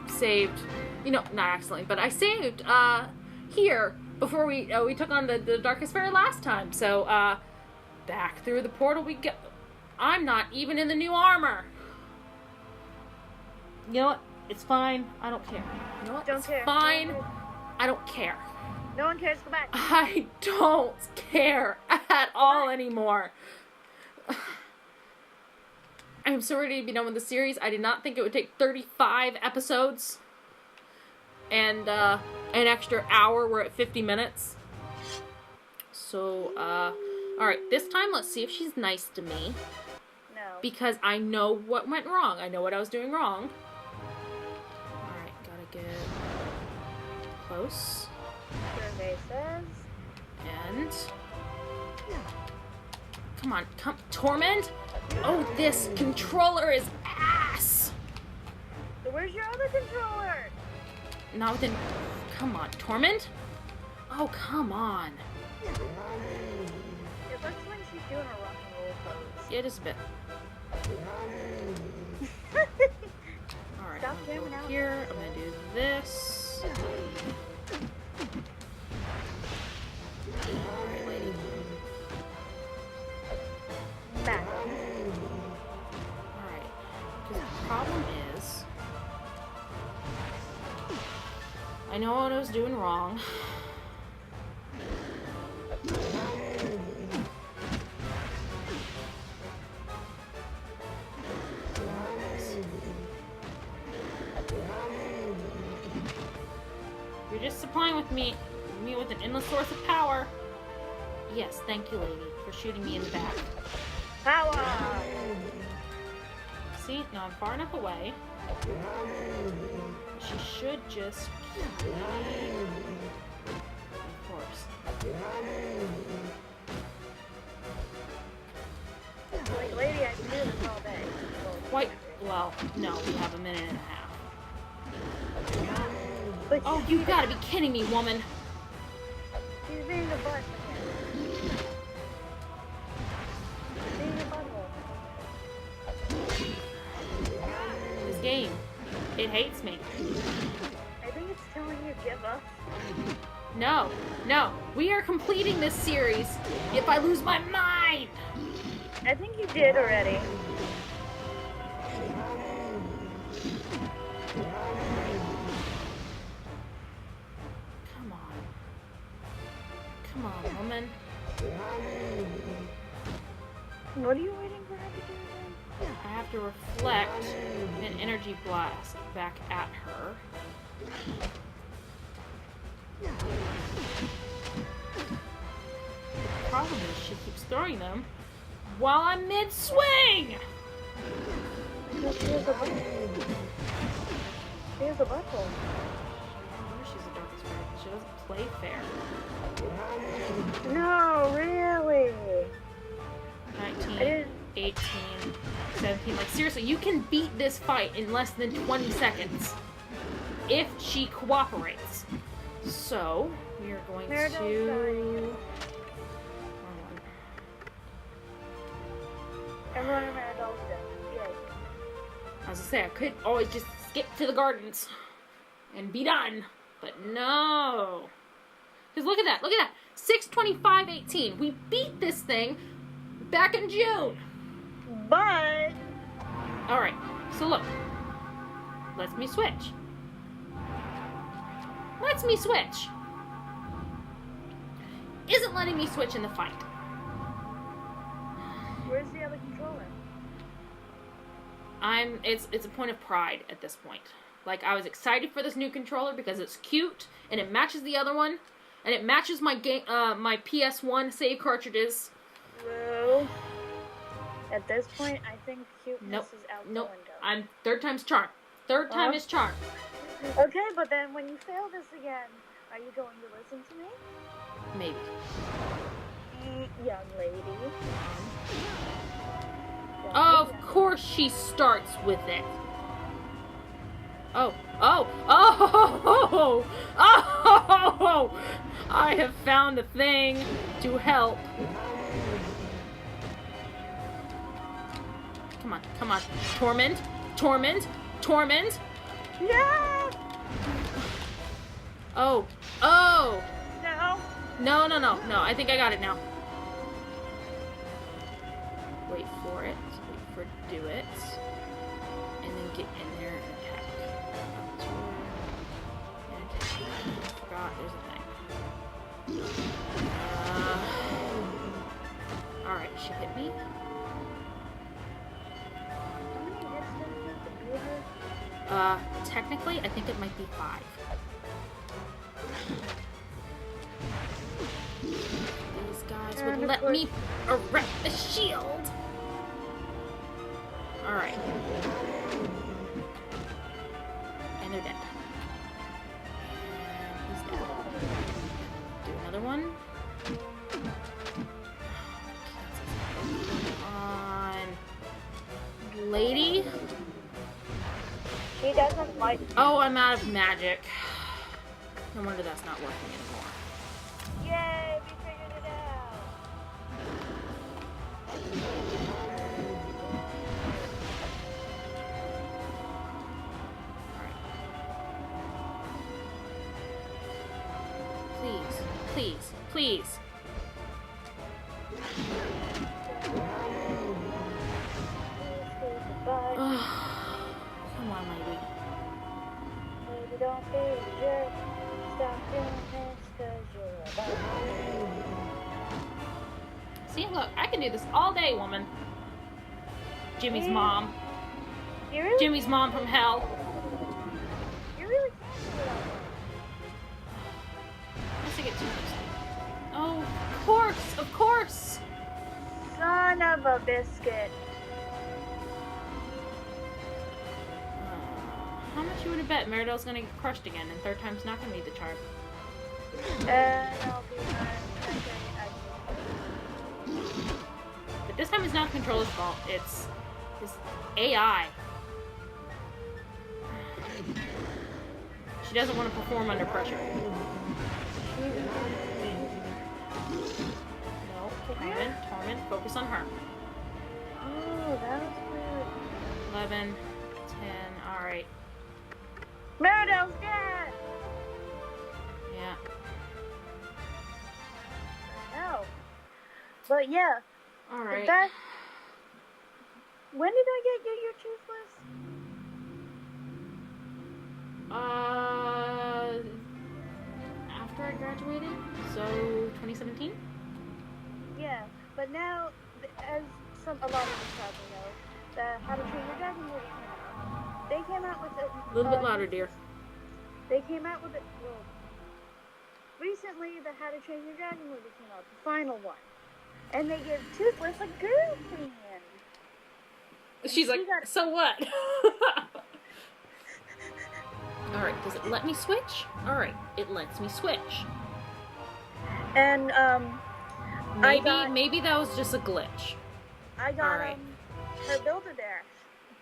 saved... not accidentally, but I saved, here before we took on the Darkest Faerie last time. So, back through the portal we go. I'm not even in the new armor. You know what? It's fine. I don't care. You know what? Don't care. Fine. I don't care. No one cares. Go back. I don't care at all anymore. I am so ready to be done with the series. I did not think it would take 35 episodes. And an extra hour. We're at 50 minutes. So, alright. This time, let's see if she's nice to me. No. Because I know what went wrong. I know what I was doing wrong. Alright, gotta get close. Survey says. And... Come on, Torment? Oh, this controller is ass! So where's your other controller? Not within... Come on, Torment? Oh, come on. It looks like she's doing a rock and roll pose. Yeah, just a bit. Alright, Stop I'm gonna jamming go out. here. I'm gonna do this. Alright, lady. Back. Alright. Because the problem is... I know what I was doing wrong. You're just supplying me with an endless source of power. Yes, thank you, lady, for shooting me in the back. Power! See, now I'm far enough away. She should just... Of course. Like, lady, I can do this all day. Quite well. No, we have a minute and a half. But Oh, you gotta be kidding me, woman. she's being a butt again. Being a butthole. This game, it hates me. I think it's telling you give up. No, no, we are completing this series if I lose my mind. I think you did already. Come on. Come on, woman. What are you waiting for her to do again? I have to reflect an energy blast back at her. The problem is she keeps throwing them while I'm mid-swing! Because she has a butthole. She has a butthole. She's a dark spirit. She doesn't play fair. No, really? 19, 18, 17. Like, seriously, you can beat this fight in less than 20 seconds if she cooperates. So, we are going Marigold's to... dying. Everyone in Marigold's dead. Yay. I was gonna say, I could always just skip to the gardens and be done. But no. Because look at that. Look at that. 6/25/18. We beat this thing back in June. But... Alright. So look. Let's me switch. Let's me switch. Isn't letting me switch in the fight. Where's the other controller? It's a point of pride at this point. Like, I was excited for this new controller because it's cute and it matches the other one and it matches my game my PS1 save cartridges. Well, at this point, I think cuteness Nope. is out the Nope. window. I'm third time's charm. Third time is charm. Okay, but then when you fail this again, are you going to listen to me? Maybe. Young lady. Of course she starts with it. Oh, oh, oh, oh, I have found a thing to help. Come on, come on. Torment, torment, torment. Yeah! Oh, oh. No. No, I think I got it now. Wait for it. Wait for do it. And then get in there and attack. And attack. I forgot there's a thing. Alright, she hit me. How many hits did you do her? Technically, I think it might be 5. These guys would let me erect the shield. Alright. And they're dead. And he's dead. Do another one. On. Lady? She doesn't like. Oh, I'm out of magic. No wonder that's not working anymore. Yay, we figured it out. Please, please, please. Come on, lady. Baby, don't be a jerk. Stop doing this 'cause you're a bad. See, look, I can do this all day, woman. Jimmy's mom. You really, Jimmy's mom from hell. you really can't do it all. Let's get 2 first. Oh, of course, of course. Son of a biscuit. How much you would have bet Meridell's gonna get crushed again, and 3rd time's not gonna be the charm? I'll be But this time it's not the controller's fault. It's this AI. She doesn't want to perform under pressure. No, Torment, focus on her. Oh, that was weird. 11, 10, alright. Meridell's dead! Yeah. No. But yeah. Alright. That. When did I get your toothless? After I graduated, so 2017? Yeah, but now, as a lot of us probably know, the How to Train Your Dragon movie came out. They came out with A little bit louder, dear. They came out with it. Well, recently, the How to Train Your Dragon movie came out, the final one, and they give Toothless a girlfriend. She's like, so what? Alright, does it let me switch? Alright, it lets me switch. And Maybe that was just a glitch. I got Alright. her Build-A-Bear.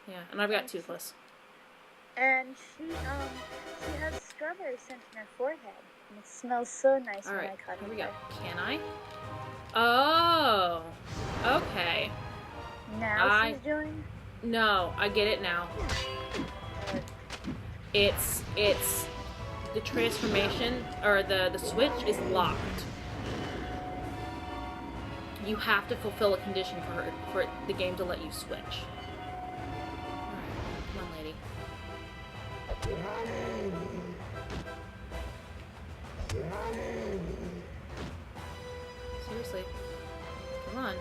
Yeah, and I've got Toothless. And she has strawberry scent in her forehead. And it smells so nice when I Alright, cut here it. we go. Can I? Oh, okay. Now she's doing. No, I get it now. It's the transformation, or the switch is locked. You have to fulfill a condition for the game to let you switch. Alright, come on, lady. Seriously. Come on.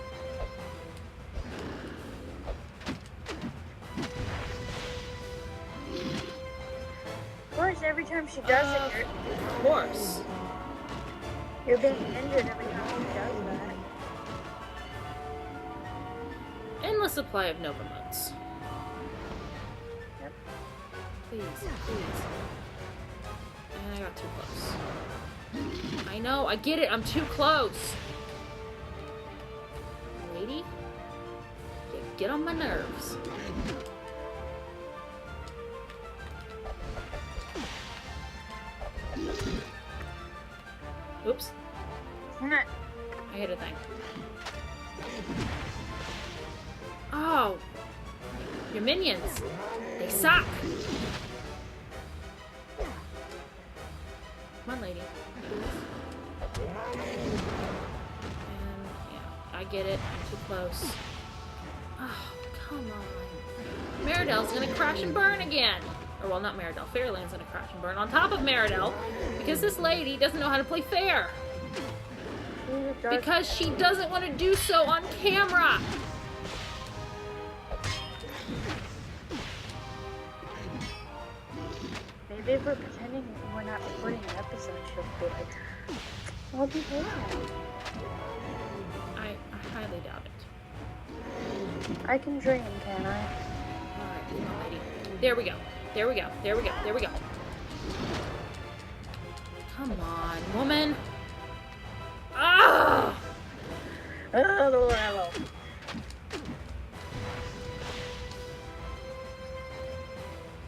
Of course, every time she does it, Of course. you're being injured every time she does that. Endless supply of Nova modes. Yep. Please, please. And I got too close. I know, I get it, I'm too close. Lady? You get on my nerves. Oops. I hit a thing. Oh. Your minions. They suck. Come on, lady. And, yeah, I get it. I'm too close. Oh, come on. Meridell's gonna crash and burn again. Or, well, not Meridell. Fairyland's gonna crash and burn on top of Meridell because this lady doesn't know how to play fair. Because she doesn't want to do so on camera. Maybe if we're pretending we're not recording an episode, she'll be like, "I'll be there." I highly doubt it. I can dream, can I? Alright, come on, lady. There we go. There we go. There we go. There we go. Come on, woman. Ah! Hello.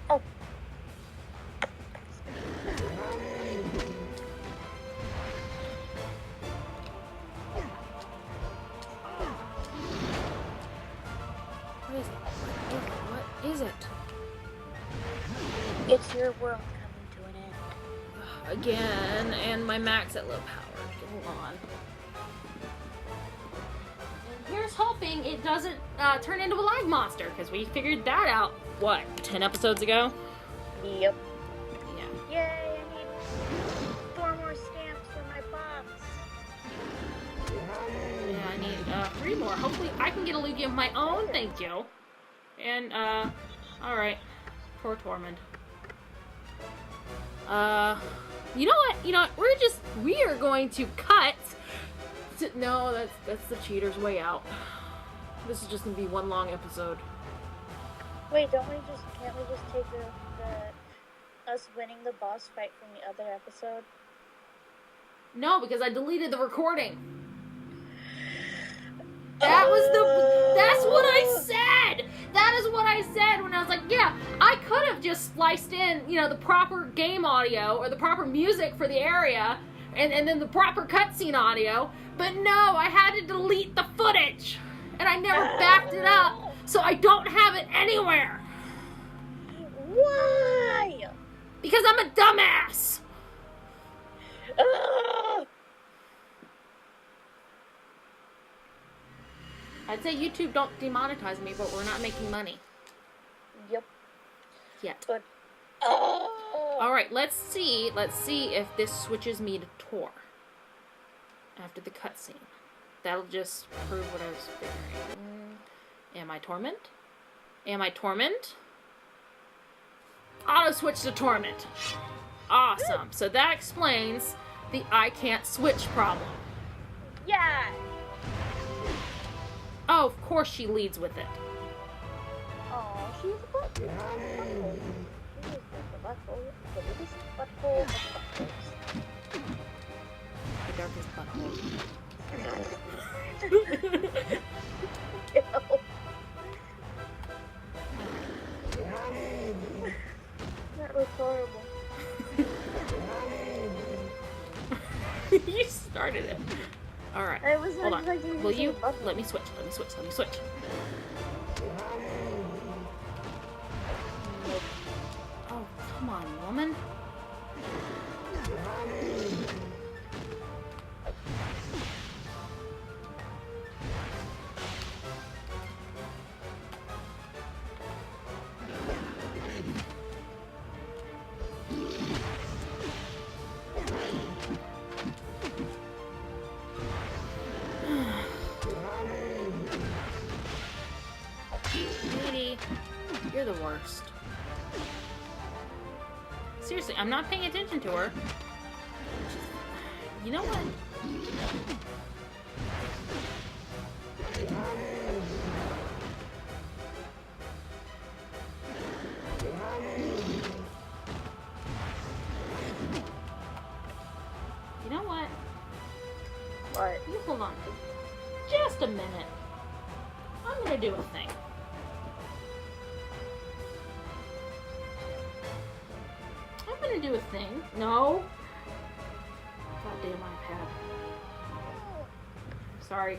Oh. What is it? What is it? It's your world coming to an end. Again, and my max at low power. Go on. And here's hoping it doesn't turn into a live monster, because we figured that out, what, 10 episodes ago? Yep. Yeah. Yay, I need 4 more stamps for my box. Yeah, I need 3 more. Hopefully I can get a Lugia of my own, thank you. And, alright. Poor Tormund. You know what? You know what? We are going to cut. No, that's the cheater's way out. This is just gonna be one long episode. Wait, can't we just take the us winning the boss fight from the other episode? No, because I deleted the recording. That's what I said! That is what I said when I was like, yeah, I could have just spliced in, you know, the proper game audio or the proper music for the area and then the proper cutscene audio, but no, I had to delete the footage and I never backed it up, so I don't have it anywhere. Why? Because I'm a dumbass. I'd say YouTube don't demonetize me, but we're not making money. Yep. Yet. But Alright, let's see if this switches me to Tor. After the cutscene. That'll just prove what I was figuring. Am I Torment? Am I Torment? Auto switch to Torment. Awesome. So that explains the I can't switch problem. yeah. Oh, of course she leads with it. Oh, she's a butthole. She is the butthole. The biggest butthole of buttholes. The darkest butthole. That was horrible. You started it. Alright. I wasn't Hold on. expecting you Will to you say butthole. let me switch? Let me switch. Let me switch. Oh, come on, woman. Lady, you're the worst. Seriously, I'm not paying attention to her. You know what? hold on for just a minute. I'm gonna do a thing. I'm gonna do a thing. No. Goddamn iPad. Sorry.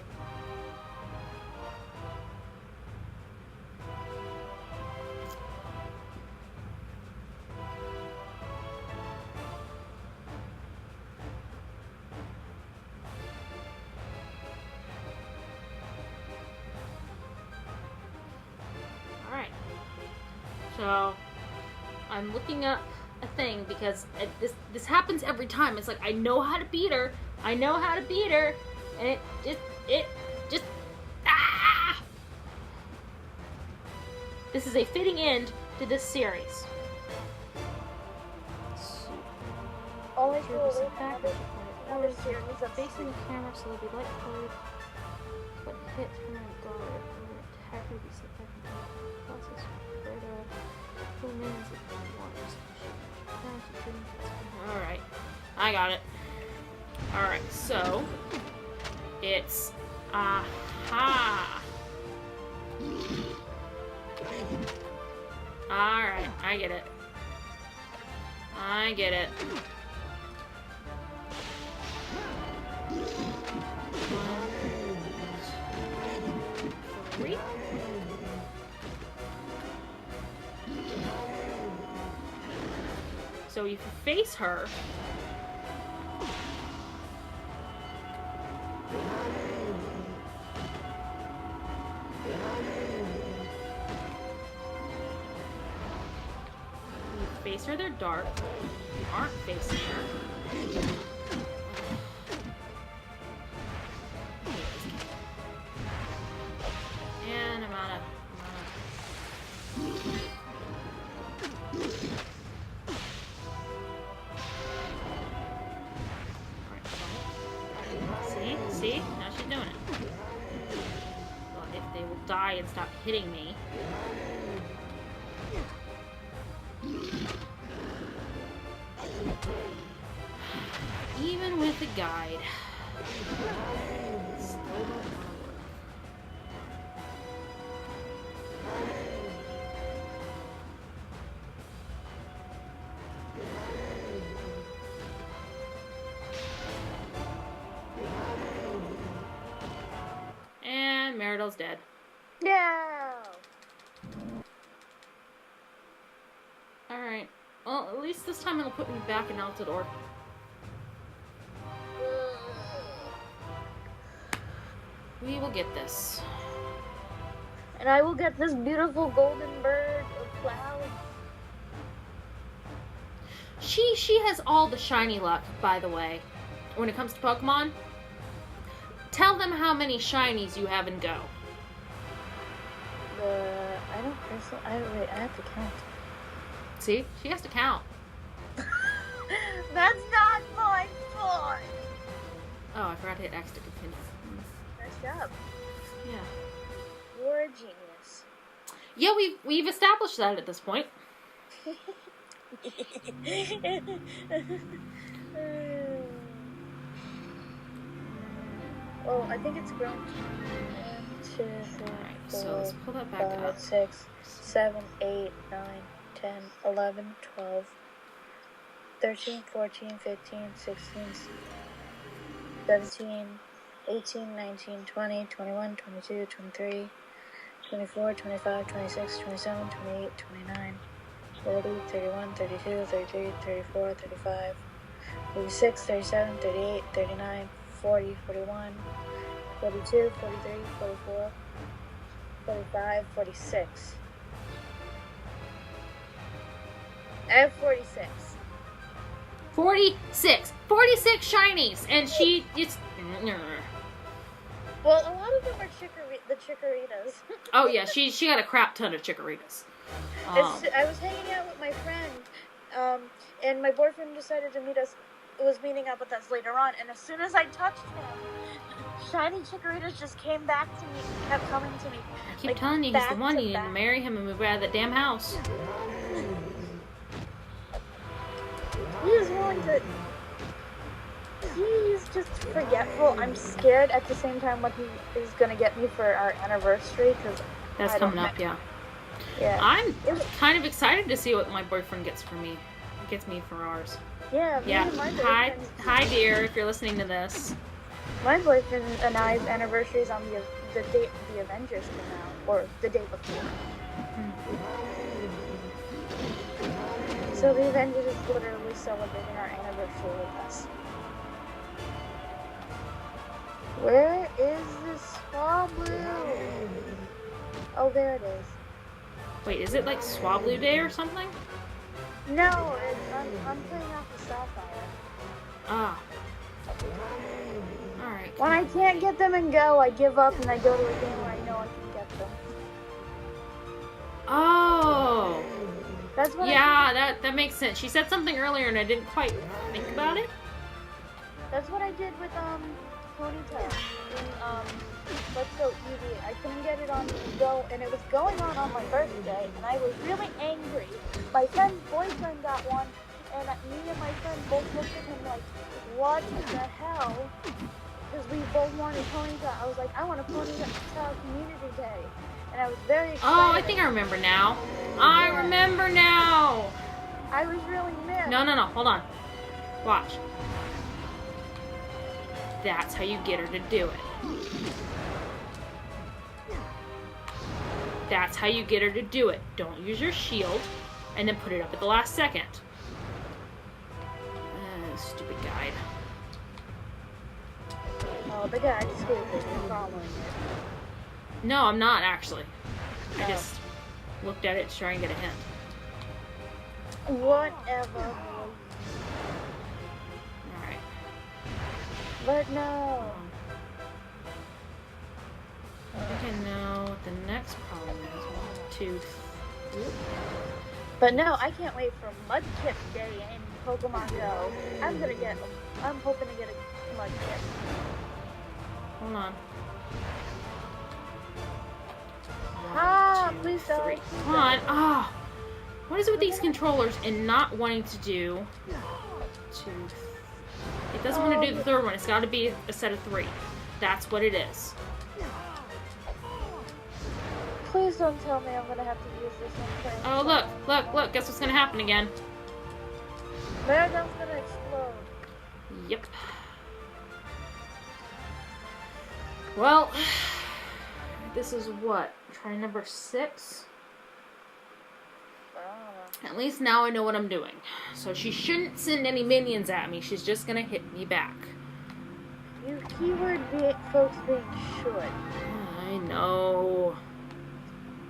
Alright. So, I'm looking up a thing because this happens every time. It's like, I know how to beat her. I know how to beat her. And it just, ah! This is a fitting end to this series. Only for Service a effect, another series of facing the camera so they'll be light colored, but hit from my guard. Attack will be set back in process. Alright, I got it. Alright, so it's aha. Alright, I get it. I get it. Three. So if you face her, they're dark. You aren't facing her. And I'm out of... Alright, see? Now she's doing it. Well, if they will die and stop hitting me. Even with a guide. Still don't wanna work. And Meridell's dead. Yeah. Alright. Well, at least this time it'll put me back in Altador. We will get this. And I will get this beautiful golden bird of clouds. She has all the shiny luck, by the way. When it comes to Pokemon, tell them how many shinies you have in Go. I don't personally. I have to count. See? She has to count. That's not my fault. Oh, I forgot to hit X to continue. Nice job. Yeah. You're a genius. Yeah, we've established that at this point. Oh, I think it's grown. 1, 2, 3, Alright, 4, so let's pull that back 5, up. 6, 7, 8, 9, 10, 11, 12, 13, 14, 15, 16, 17, 18, 19, 20, 21, 22, 23, 24, 25, 26, 27, 28, 29, 30, 31, 32, 33, 34, 35, 36, 37, 38, 39, 40, 41, 42, 43, 44, 45, 46. I have 46. 46! 46 shinies! And she is... Well, a lot of them are the Chikorritas. Oh yeah, she got a crap ton of Chikorritas. I was hanging out with my friend, and my boyfriend decided to was meeting up with us later on, and as soon as I touched him, shiny Chikorritas just came back to me, kept coming to me. I keep telling you, he's the one. You need to marry him and move out of that damn house. He is willing to... He's just forgetful. I'm scared at the same time what he is gonna get me for our anniversary, because That's coming up, yeah. Yeah. I'm kind of excited to see what my boyfriend gets for me. Gets me for ours. Yeah. Yeah. Me and my Hi, boyfriend- hi, dear. If you're listening to this. My boyfriend and I's anniversary is on the date the Avengers came out, or the day before. So the Avengers is literally celebrating our anniversary with us. Where is this Swablu? Oh, there it is. Wait, is it like Swablu Day or something? No, I'm playing off the Sapphire. Ah. Alright. When I can't get them and go, I give up and I go to a game where I know I can get them. Oh. That's what Yeah, that makes sense. She said something earlier and I didn't quite think about it. That's what I did with Ponytail in Let's Go Eevee. I couldn't get it on Go, and it was going on my birthday, and I was really angry. My friend's boyfriend got one, and me and my friend both looked at him like, what the hell? Because we both wanted Ponytail. I was like, I want a Ponytail Community Day, and I was very excited. Oh, I think I remember now. I remember now. I was really mad. No, hold on. Watch. That's how you get her to do it. That's how you get her to do it. Don't use your shield, and then put it up at the last second. Stupid guide. Oh, the guy just gave me following it. No, I'm not actually. I just looked at it to try and get a hint. Whatever. Alright. But no. I think I know what the next problem is. 1, 2, 3. But no, I can't wait for Mudkip Day in Pokemon Go. I'm hoping to get a Mudkip. Hold on. Please don't. 3. Come on. Ah. What is it with these controllers and not wanting to do 2? It doesn't want to do the third one. It's got to be a set of 3. That's what it is. Please don't tell me I'm gonna have to use this one. Oh, look. Guess what's going to happen again? Marathon's gonna explode. Yep. Well, this is what? Try number 6? At least now I know what I'm doing. So she shouldn't send any minions at me. She's just gonna hit me back. You keyword folks being should. I know.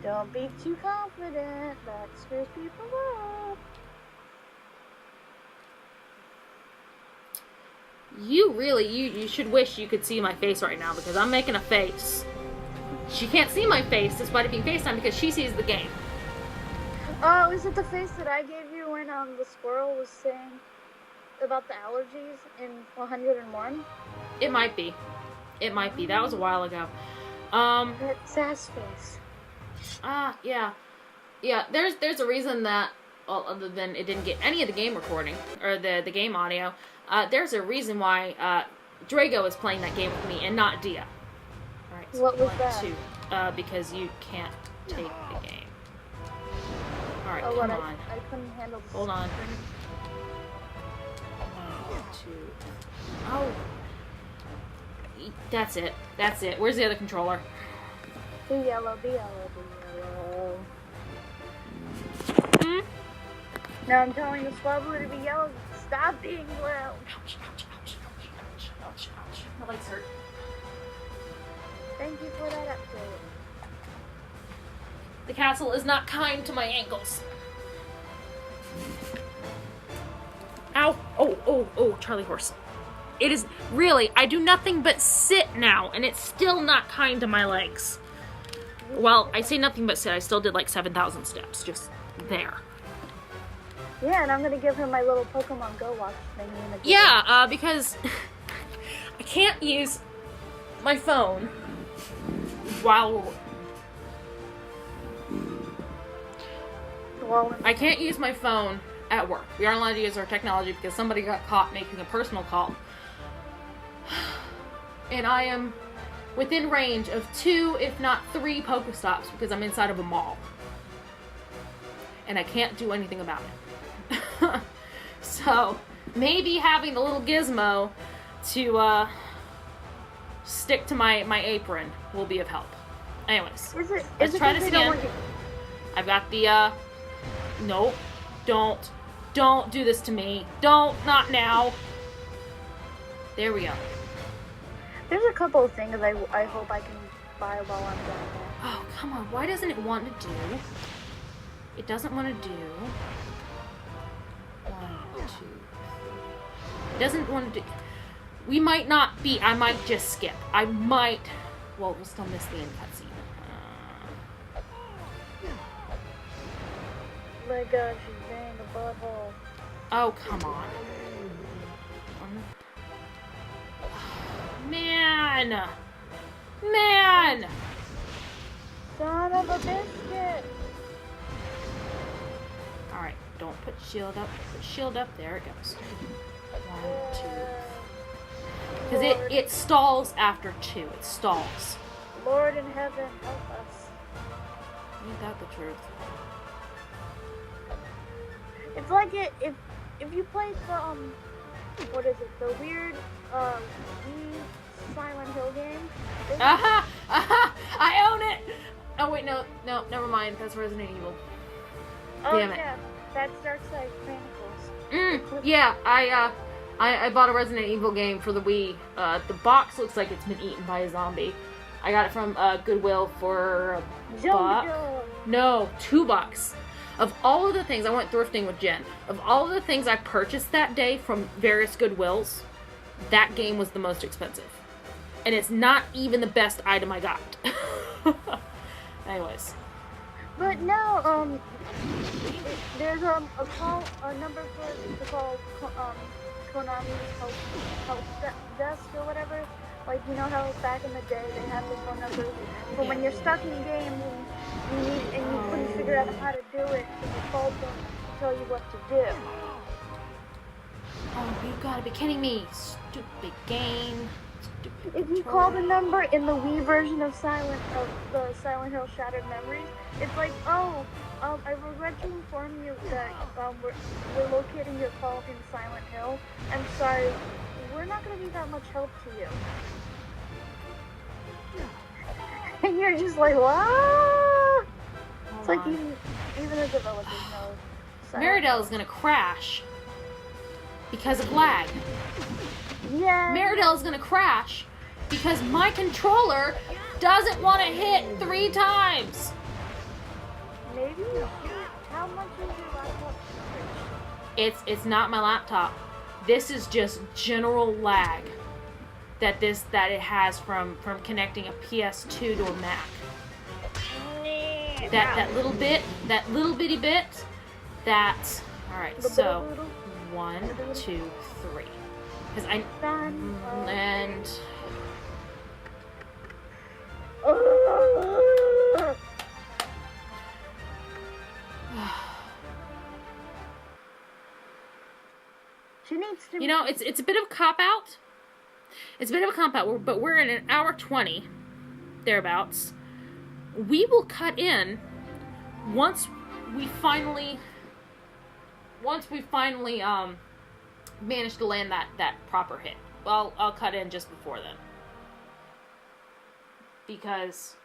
Don't be too confident. That scares people up. You should wish you could see my face right now because I'm making a face. She can't see my face despite it being FaceTime because she sees the game. Oh, is it the face that I gave you when the squirrel was saying about the allergies in 101? It might be. That was a while ago. That sass face. Yeah. There's a reason that, well, other than it didn't get any of the game recording or the game audio. There's a reason why Drago is playing that game with me and not Dia. All right. So What was 1, that? 2. Because you can't take the game. All right, Oh, come what? on. I couldn't handle the Hold on. screen. 1, 2. Oh. That's it. Where's the other controller? Be yellow, be yellow, be yellow. Hmm? No, I'm telling the Swablu to be yellow. Stop being loud. Ouch, ouch, ouch, ouch, ouch, ouch, ouch. My legs hurt. Thank you for that update. The castle is not kind to my ankles. Ow. Oh, Charlie horse. It is really, I do nothing but sit now, and it's still not kind to my legs. Well, I say nothing but sit. I still did like 7,000 steps, just there. Yeah, and I'm gonna give her my little Pokemon Go watch thingy in the game. Yeah, because I can't use my phone while I can't use my phone at work. We aren't allowed to use our technology because somebody got caught making a personal call. and I am within range of 2, if not 3 Pokestops because I'm inside of a mall. And I can't do anything about it. So, maybe having the little gizmo to stick to my apron will be of help. Anyways, let's try this again. I've got the, nope, don't do this to me. Not now. There we go. There's a couple of things I hope I can buy while I'm down there. Oh, come on. Why doesn't it want to do? It doesn't want to do. 1, 2. It doesn't want to do. We might not be. I might just skip. I might. Well, we'll still miss the end cutscene. Oh my gosh, she's being a butthole. Oh, come on. Man! Son of a biscuit! Alright, don't put shield up. Put shield up. There it goes. 1, 2. Because it stalls after 2. It stalls. Lord in heaven, help us. Ain't that the truth? It's like if you played the what is it? The weird Silent Hill game. Aha! I own it. Oh wait, no, never mind. That's Resident Evil. Oh Damn it. Yeah, that's Darkside Chronicles. Yeah, I bought a Resident Evil game for the Wii. The box looks like it's been eaten by a zombie. I got it from Goodwill for $1. No, $2. Of all of the things, I went thrifting with Jen. Of all of the things I purchased that day from various Goodwills, that game was the most expensive. And it's not even the best item I got. Anyways. But now, there's a number for to call Konami's help desk or whatever. Like, you know how back in the day they had the phone numbers for when you're stuck in games and you couldn't figure out how to do it, so you called them to tell you what to do. Oh, you gotta be kidding me. Stupid game. Stupid If you call the number in the Wii version of the Silent Hill Shattered Memories, it's like, I regret to inform you that we're locating your call in Silent Hill. I'm sorry, we're not going to be that much help to you. And you're just like, what? It's like even the developers know. Meridell is going to crash because of lag. Yeah. Meridell is going to crash because my controller doesn't want to hit 3 times. Maybe. How much is your laptop? It's not my laptop. This is just general lag that it has from connecting a PS2 to a Mac. That little bitty bit. That. All right. So 1, 2, 3. Because and. She needs to. You know, it's a bit of a cop out. It's a bit of a cop out, but we're in an hour 20, thereabouts. We will cut in once we finally manage to land that proper hit. Well, I'll cut in just before then, because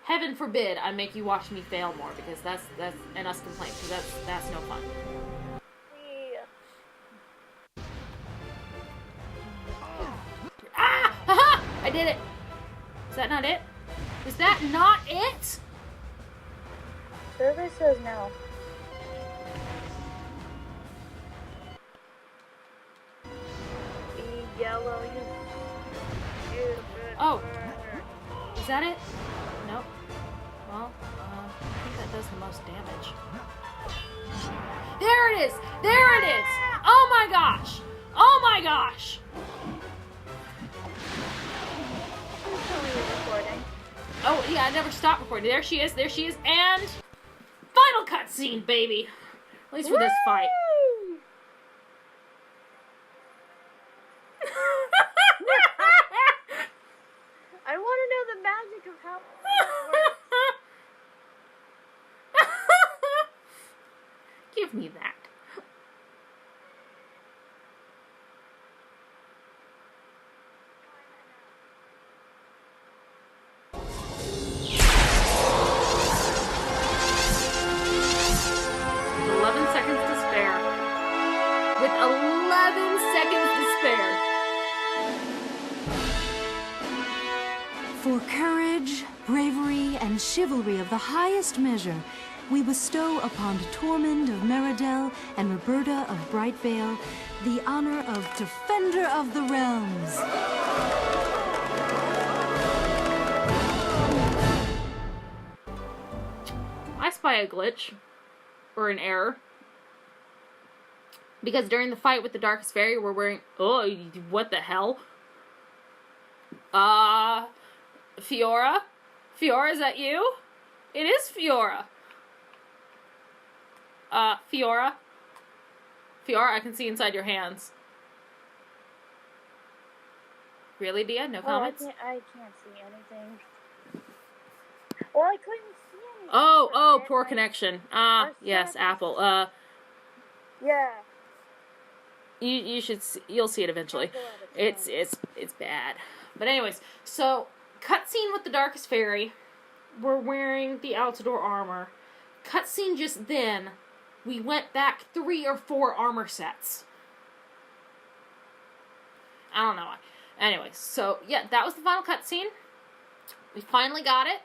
heaven forbid I make you watch me fail more, because that's and us complain, because that's no fun. Ah! Haha! I did it! Is that not it? Is that not it? Survey says no. Be yellow, you stupid. Oh. Is that it? Nope. Well, I think that does the most damage. There it is! There it is! Oh my gosh! Oh my gosh! Recording. Oh, yeah, I never stopped recording. There she is, and final cutscene, baby. At least for this fight. with 11 seconds to spare. For courage, bravery, and chivalry of the highest measure, we bestow upon Tormund of Meridel and Roberta of Brightvale the honor of Defender of the Realms. I spy a glitch. Or an error. Because during the fight with the Darkest Faerie, we're wearing... Oh, what the hell? Fiora? Fiora, is that you? It is Fiora. Fiora? Fiora, I can see inside your hands. Really, Dia? No comments? I can't see anything. Well, I couldn't see anything. Oh, poor connection. Yes, Apple. Yeah. You should see, you'll see it eventually. It's bad. But anyways, so cutscene with the Darkest Faerie. We're wearing the Altador armor. Cutscene just then, we went back 3 or 4 armor sets. I don't know why. Anyways, so yeah, that was the final cutscene. We finally got it.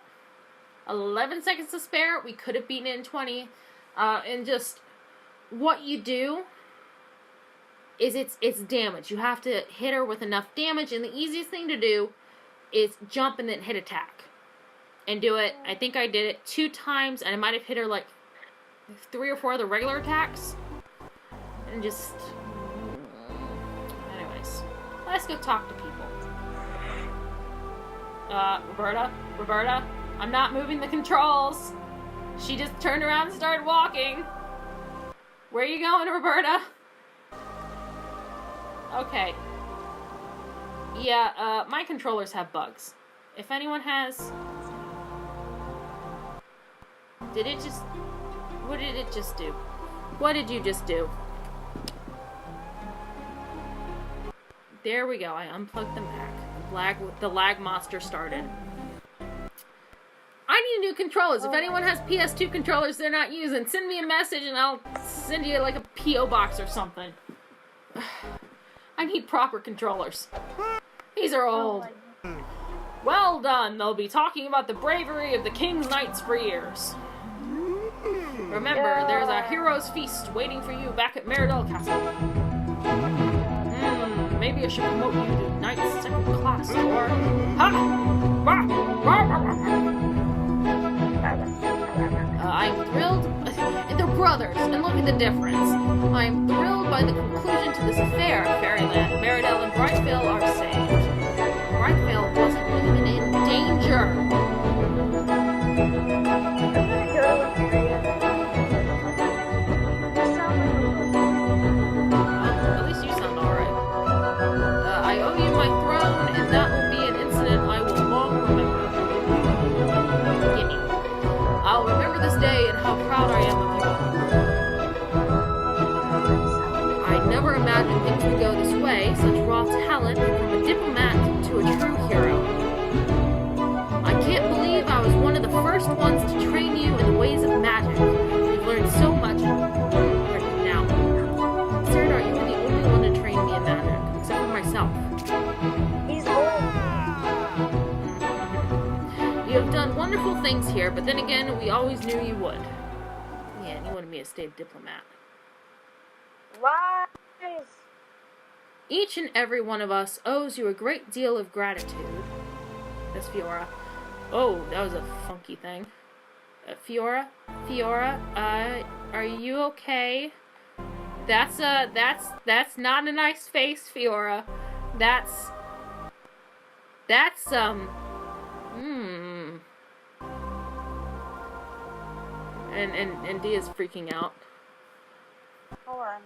11 seconds to spare. We could have beaten it in 20. And just what you do is it's damage. You have to hit her with enough damage, and the easiest thing to do is jump and then hit attack. And do it, I think I did it 2 times, and I might have hit her like 3 or 4 other regular attacks. And just... Anyways, let's go talk to people. Roberta, I'm not moving the controls. She just turned around and started walking. Where are you going, Roberta? Okay. Yeah, my controllers have bugs. If anyone has... Did it just... What did it just do? What did you just do? There we go. I unplugged them back. The lag monster started. I need new controllers. If anyone has PS2 controllers they're not using, send me a message and I'll send you like a P.O. box or something. I need proper controllers. These are old. Well done. They'll be talking about the bravery of the King's Knights for years. Remember, there's a hero's feast waiting for you back at Meridel Castle. Maybe I should promote you to Knight's second class, or... Ha! I'm thrilled... They're brothers, and look at the difference. I am thrilled by the conclusion to this affair. Fairyland, Meridel, and Brightvale are saved. Brightvale wasn't even in danger. At least you sound alright. I owe you my throne, and that will be an incident I will long remember. Gimme. I'll remember this day and how proud I am of you all. I never imagined things would go this way, such raw talent from a diplomat to a true hero. I can't believe I was one of the first ones to train you in the ways of magic. You've learned so much now. Serdar, you were the only one to train me in magic, except for myself. He's old. You have done wonderful things here, but then again, we always knew you would. Yeah, and you wanted me to stay a diplomat. Lies. Each and every one of us owes you a great deal of gratitude. That's Fiora. Oh, that was a funky thing. Fiora, are you okay? That's not a nice face, Fiora. That's And Dia's freaking out. Hold on.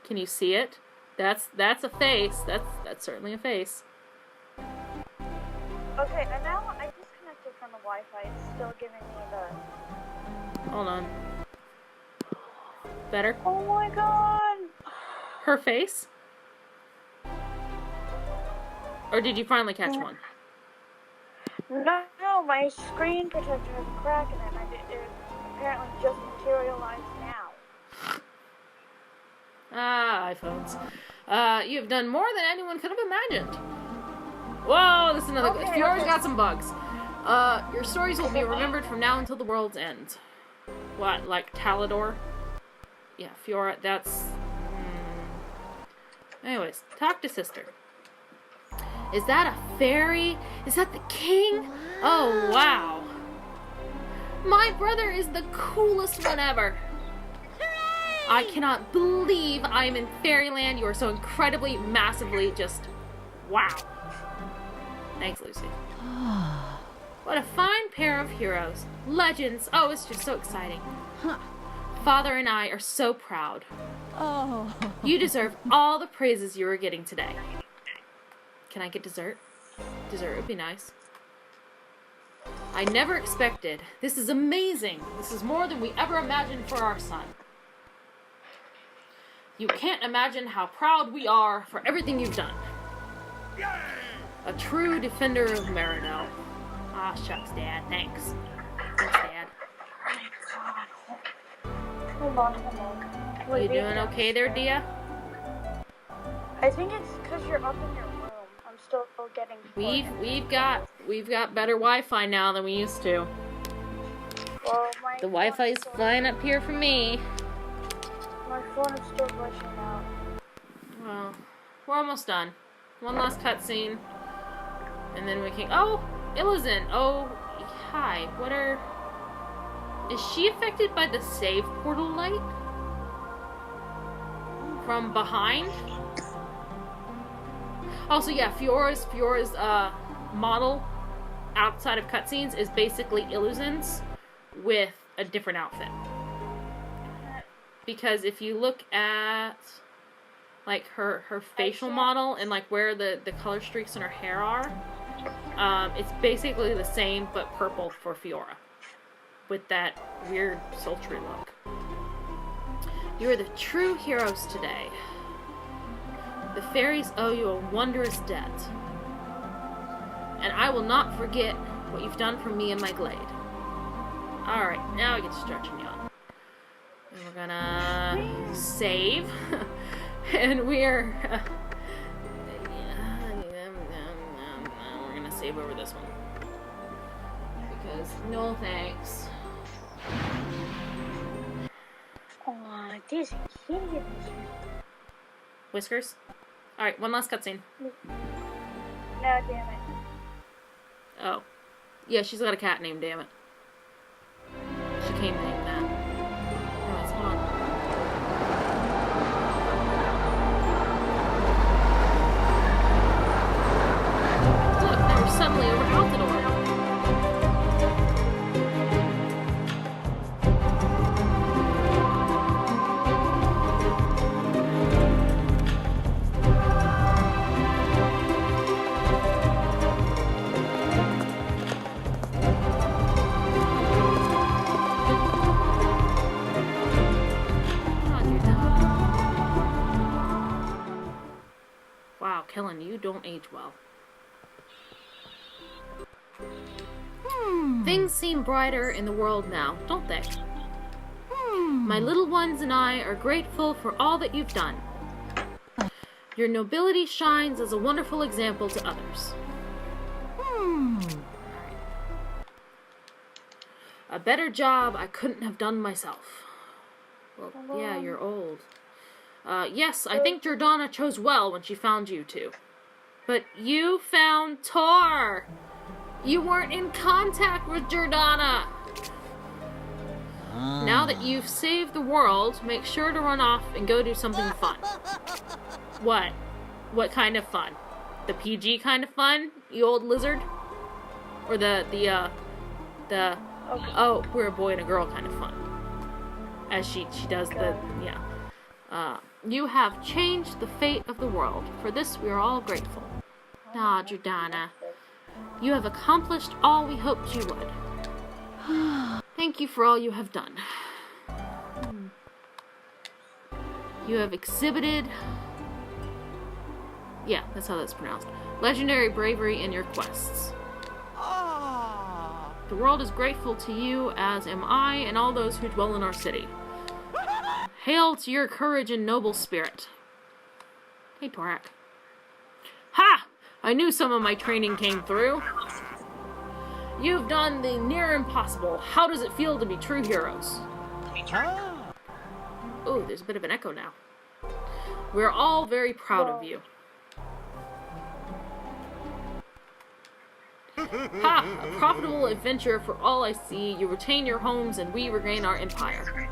Can you see it? That's a face. That's certainly a face. Okay, and now I disconnected from the Wi-Fi. It's still giving me the... Hold on. Better? Oh my god! Her face? Or did you finally catch one? No, my screen protector has a crack in it, and it apparently just materialized now. Ah, iPhones. You have done more than anyone could have imagined. Whoa, this is another... Okay, Fiora's got some bugs. Your stories will be remembered from now until the world's end. What, like Talador? Yeah, Fiora, that's... Anyways, talk to sister. Is that a fairy? Is that the king? Oh, wow. My brother is the coolest one ever. I cannot believe I am in fairyland. You are so incredibly, massively just... Wow. Thanks, Lucy. What a fine pair of heroes. Legends. Oh, it's just so exciting. Father and I are so proud. Oh. You deserve all the praises you are getting today. Can I get dessert? Dessert would be nice. I never expected. This is amazing. This is more than we ever imagined for our son. You can't imagine how proud we are for everything you've done. A true defender of Meridel. Ah, shucks, Dad. Thanks. Thanks, Dad. Hold on. Wait, You doing okay there, Dia? I think it's because you're up in your room. I'm still getting... We've got better Wi-Fi now than we used to. Well, The Wi-Fi's fine up here for me. My phone is still glitching out. Well, we're almost done. One last cutscene. And then we can... Oh! Illizin! Oh, hi. What are... Is she affected by the save portal light? From behind? Also, yeah, Fiora's model outside of cutscenes is basically Illuzin's with a different outfit. Because if you look at like her facial model and like where the color streaks in her hair are, it's basically the same but purple for Fiora with that weird sultry look. You are the true heroes today. The fairies owe you a wondrous debt. And I will not forget what you've done for me and my glade. Alright, now I get to stretch and yawn. And we're gonna save. And we're... we're gonna save over this one. Because, no thanks. Oh, this is hideous. Whiskers? Alright, one last cutscene. No, damn it. Oh. Yeah, she's got a cat named, damn it. She came named that. Anyways, hold on. Look, now we're suddenly over Altador. Wow, Kellen, you don't age well. Things seem brighter in the world now, don't they? My little ones and I are grateful for all that you've done. Your nobility shines as a wonderful example to others. A better job I couldn't have done myself. Well, yeah, you're old. Yes, I think Jerdana chose well when she found you two. But you found Tor! You weren't in contact with Jerdana! Now that you've saved the world, make sure to run off and go do something fun. What? What kind of fun? The PG kind of fun, you old lizard? Or oh, we're a boy and a girl kind of fun. As she does the, yeah. You have changed the fate of the world. For this, we are all grateful. Ah, Jerdana. You have accomplished all we hoped you would. Thank you for all you have done. You have exhibited... Yeah, that's how that's pronounced. Legendary bravery in your quests. The world is grateful to you, as am I, and all those who dwell in our city. Hail to your courage and noble spirit. Hey, Torak. Ha! I knew some of my training came through. You've done the near impossible. How does it feel to be true heroes? Oh, there's a bit of an echo now. We're all very proud of you. Ha! A profitable adventure for all I see. You retain your homes and we regain our empire.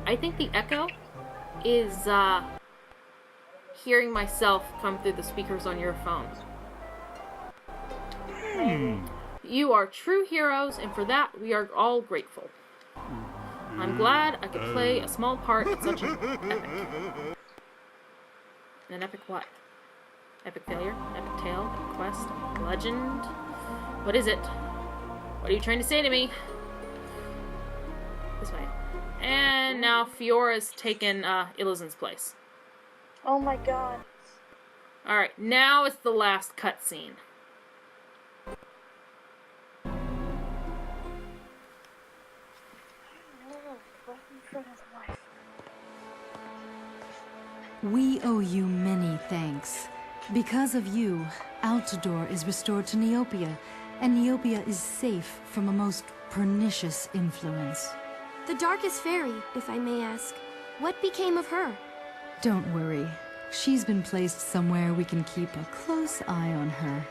I think the echo is hearing myself come through the speakers on your phone. You are true heroes, and for that we are all grateful. I'm glad I could play a small part in such an epic. An epic what? Epic failure? Epic tale? Epic quest? Legend? What is it? What are you trying to say to me? This way. And now Fiora's taken Illuzen's place. Oh my god. Alright, now it's the last cutscene. We owe you many thanks. Because of you, Altador is restored to Neopia, and Neopia is safe from a most pernicious influence. The darkest fairy, if I may ask. What became of her? Don't worry. She's been placed somewhere we can keep a close eye on her.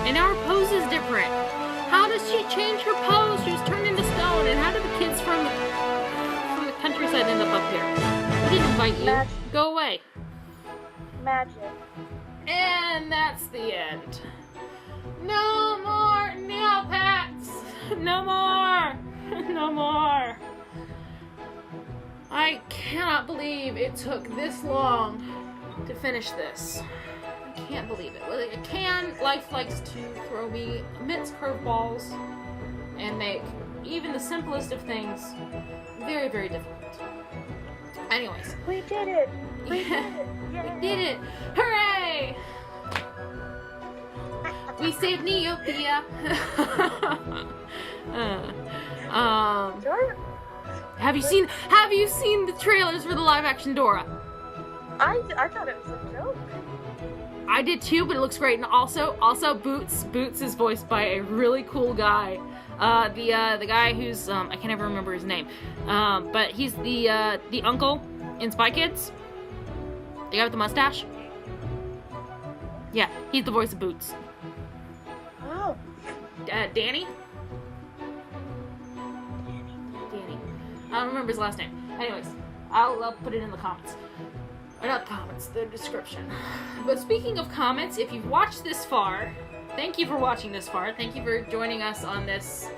And our pose is different. How does she change her pose? She was turned into stone. And how did the kids from the countryside end up here? We didn't invite you. Magic. Go away. Magic. And that's the end. No more Neopets! No more! No more! I cannot believe it took this long to finish this. I can't believe it. Well, it can. Life likes to throw me immense curveballs and make even the simplest of things very, very difficult. Anyways. We did it! We did it! We did it! Hooray! We saved Neopia! Dora? Have you seen the trailers for the live action Dora? I thought it was a joke. I did too, but it looks great. And also Boots is voiced by a really cool guy. The guy who's I can't ever remember his name. But he's the uncle in Spy Kids. The guy with the mustache. Yeah, he's the voice of Boots. Oh. Danny? I don't remember his last name. Anyways, I'll put it in the comments. Or not the comments, the description. But speaking of comments, if you've watched this far, thank you for watching this far. Thank you for joining us on this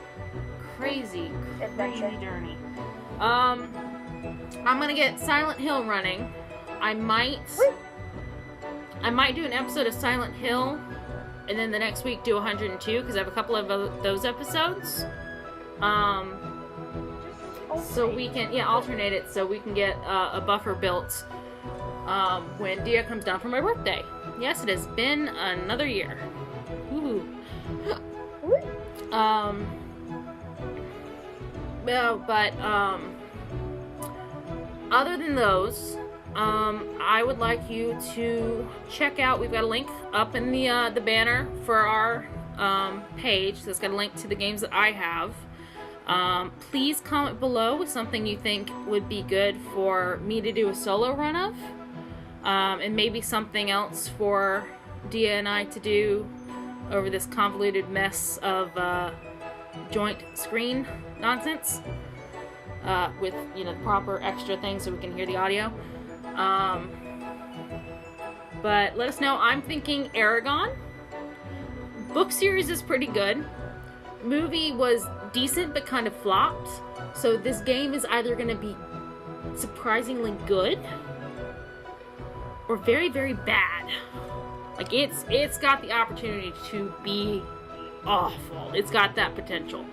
crazy journey. I'm gonna get Silent Hill running. I might do an episode of Silent Hill, and then the next week do 102, because I have a couple of those episodes. So we can, alternate it so we can get a buffer built when Dia comes down for my birthday. Yes, it has been another year. Woohoo. Other than those, I would like you to check out, we've got a link up in the banner for our page that's got a link to the games that I have. Please comment below with something you think would be good for me to do a solo run of, and maybe something else for Dia and I to do over this convoluted mess of joint screen nonsense, with the proper extra things so we can hear the audio. But let us know. I'm thinking Aragon. Book series is pretty good. Movie was decent but kind of flopped, so this game is either going to be surprisingly good or very, very bad. Like, it's got the opportunity to be awful. It's got that potential.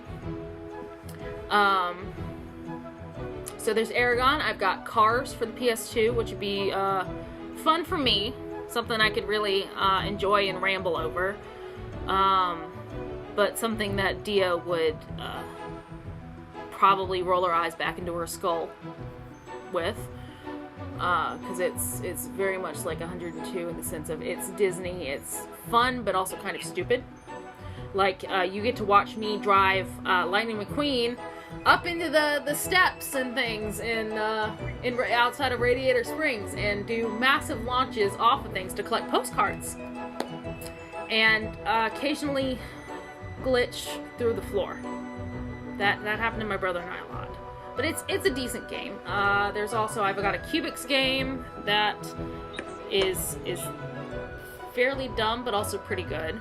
So there's Aragon. I've got Cars for the PS2, which would be fun for me, something I could really enjoy and ramble over. but something that Dia would probably roll her eyes back into her skull with, because it's very much like 102 in the sense of it's Disney, it's fun, but also kind of stupid. Like, you get to watch me drive Lightning McQueen up into the steps and things in outside of Radiator Springs and do massive launches off of things to collect postcards. And occasionally glitch through the floor. That happened to my brother and I a lot. But it's a decent game. There's also, I've got a Cubics game that is fairly dumb, but also pretty good.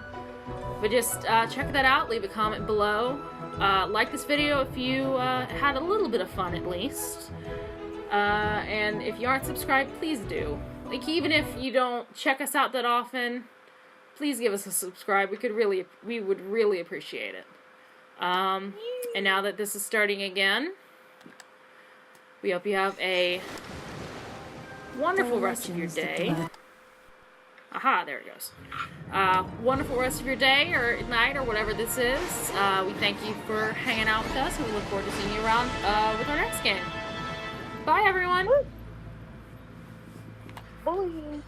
But just check that out, leave a comment below. Like this video if you had a little bit of fun at least. And if you aren't subscribed, please do. Like, even if you don't check us out that often, please give us a subscribe. We would really appreciate it. And now that this is starting again, we hope you have a wonderful rest of your day. Aha, there it goes. Wonderful rest of your day or night or whatever this is. We thank you for hanging out with us, and we look forward to seeing you around with our next game. Bye, everyone. Bye.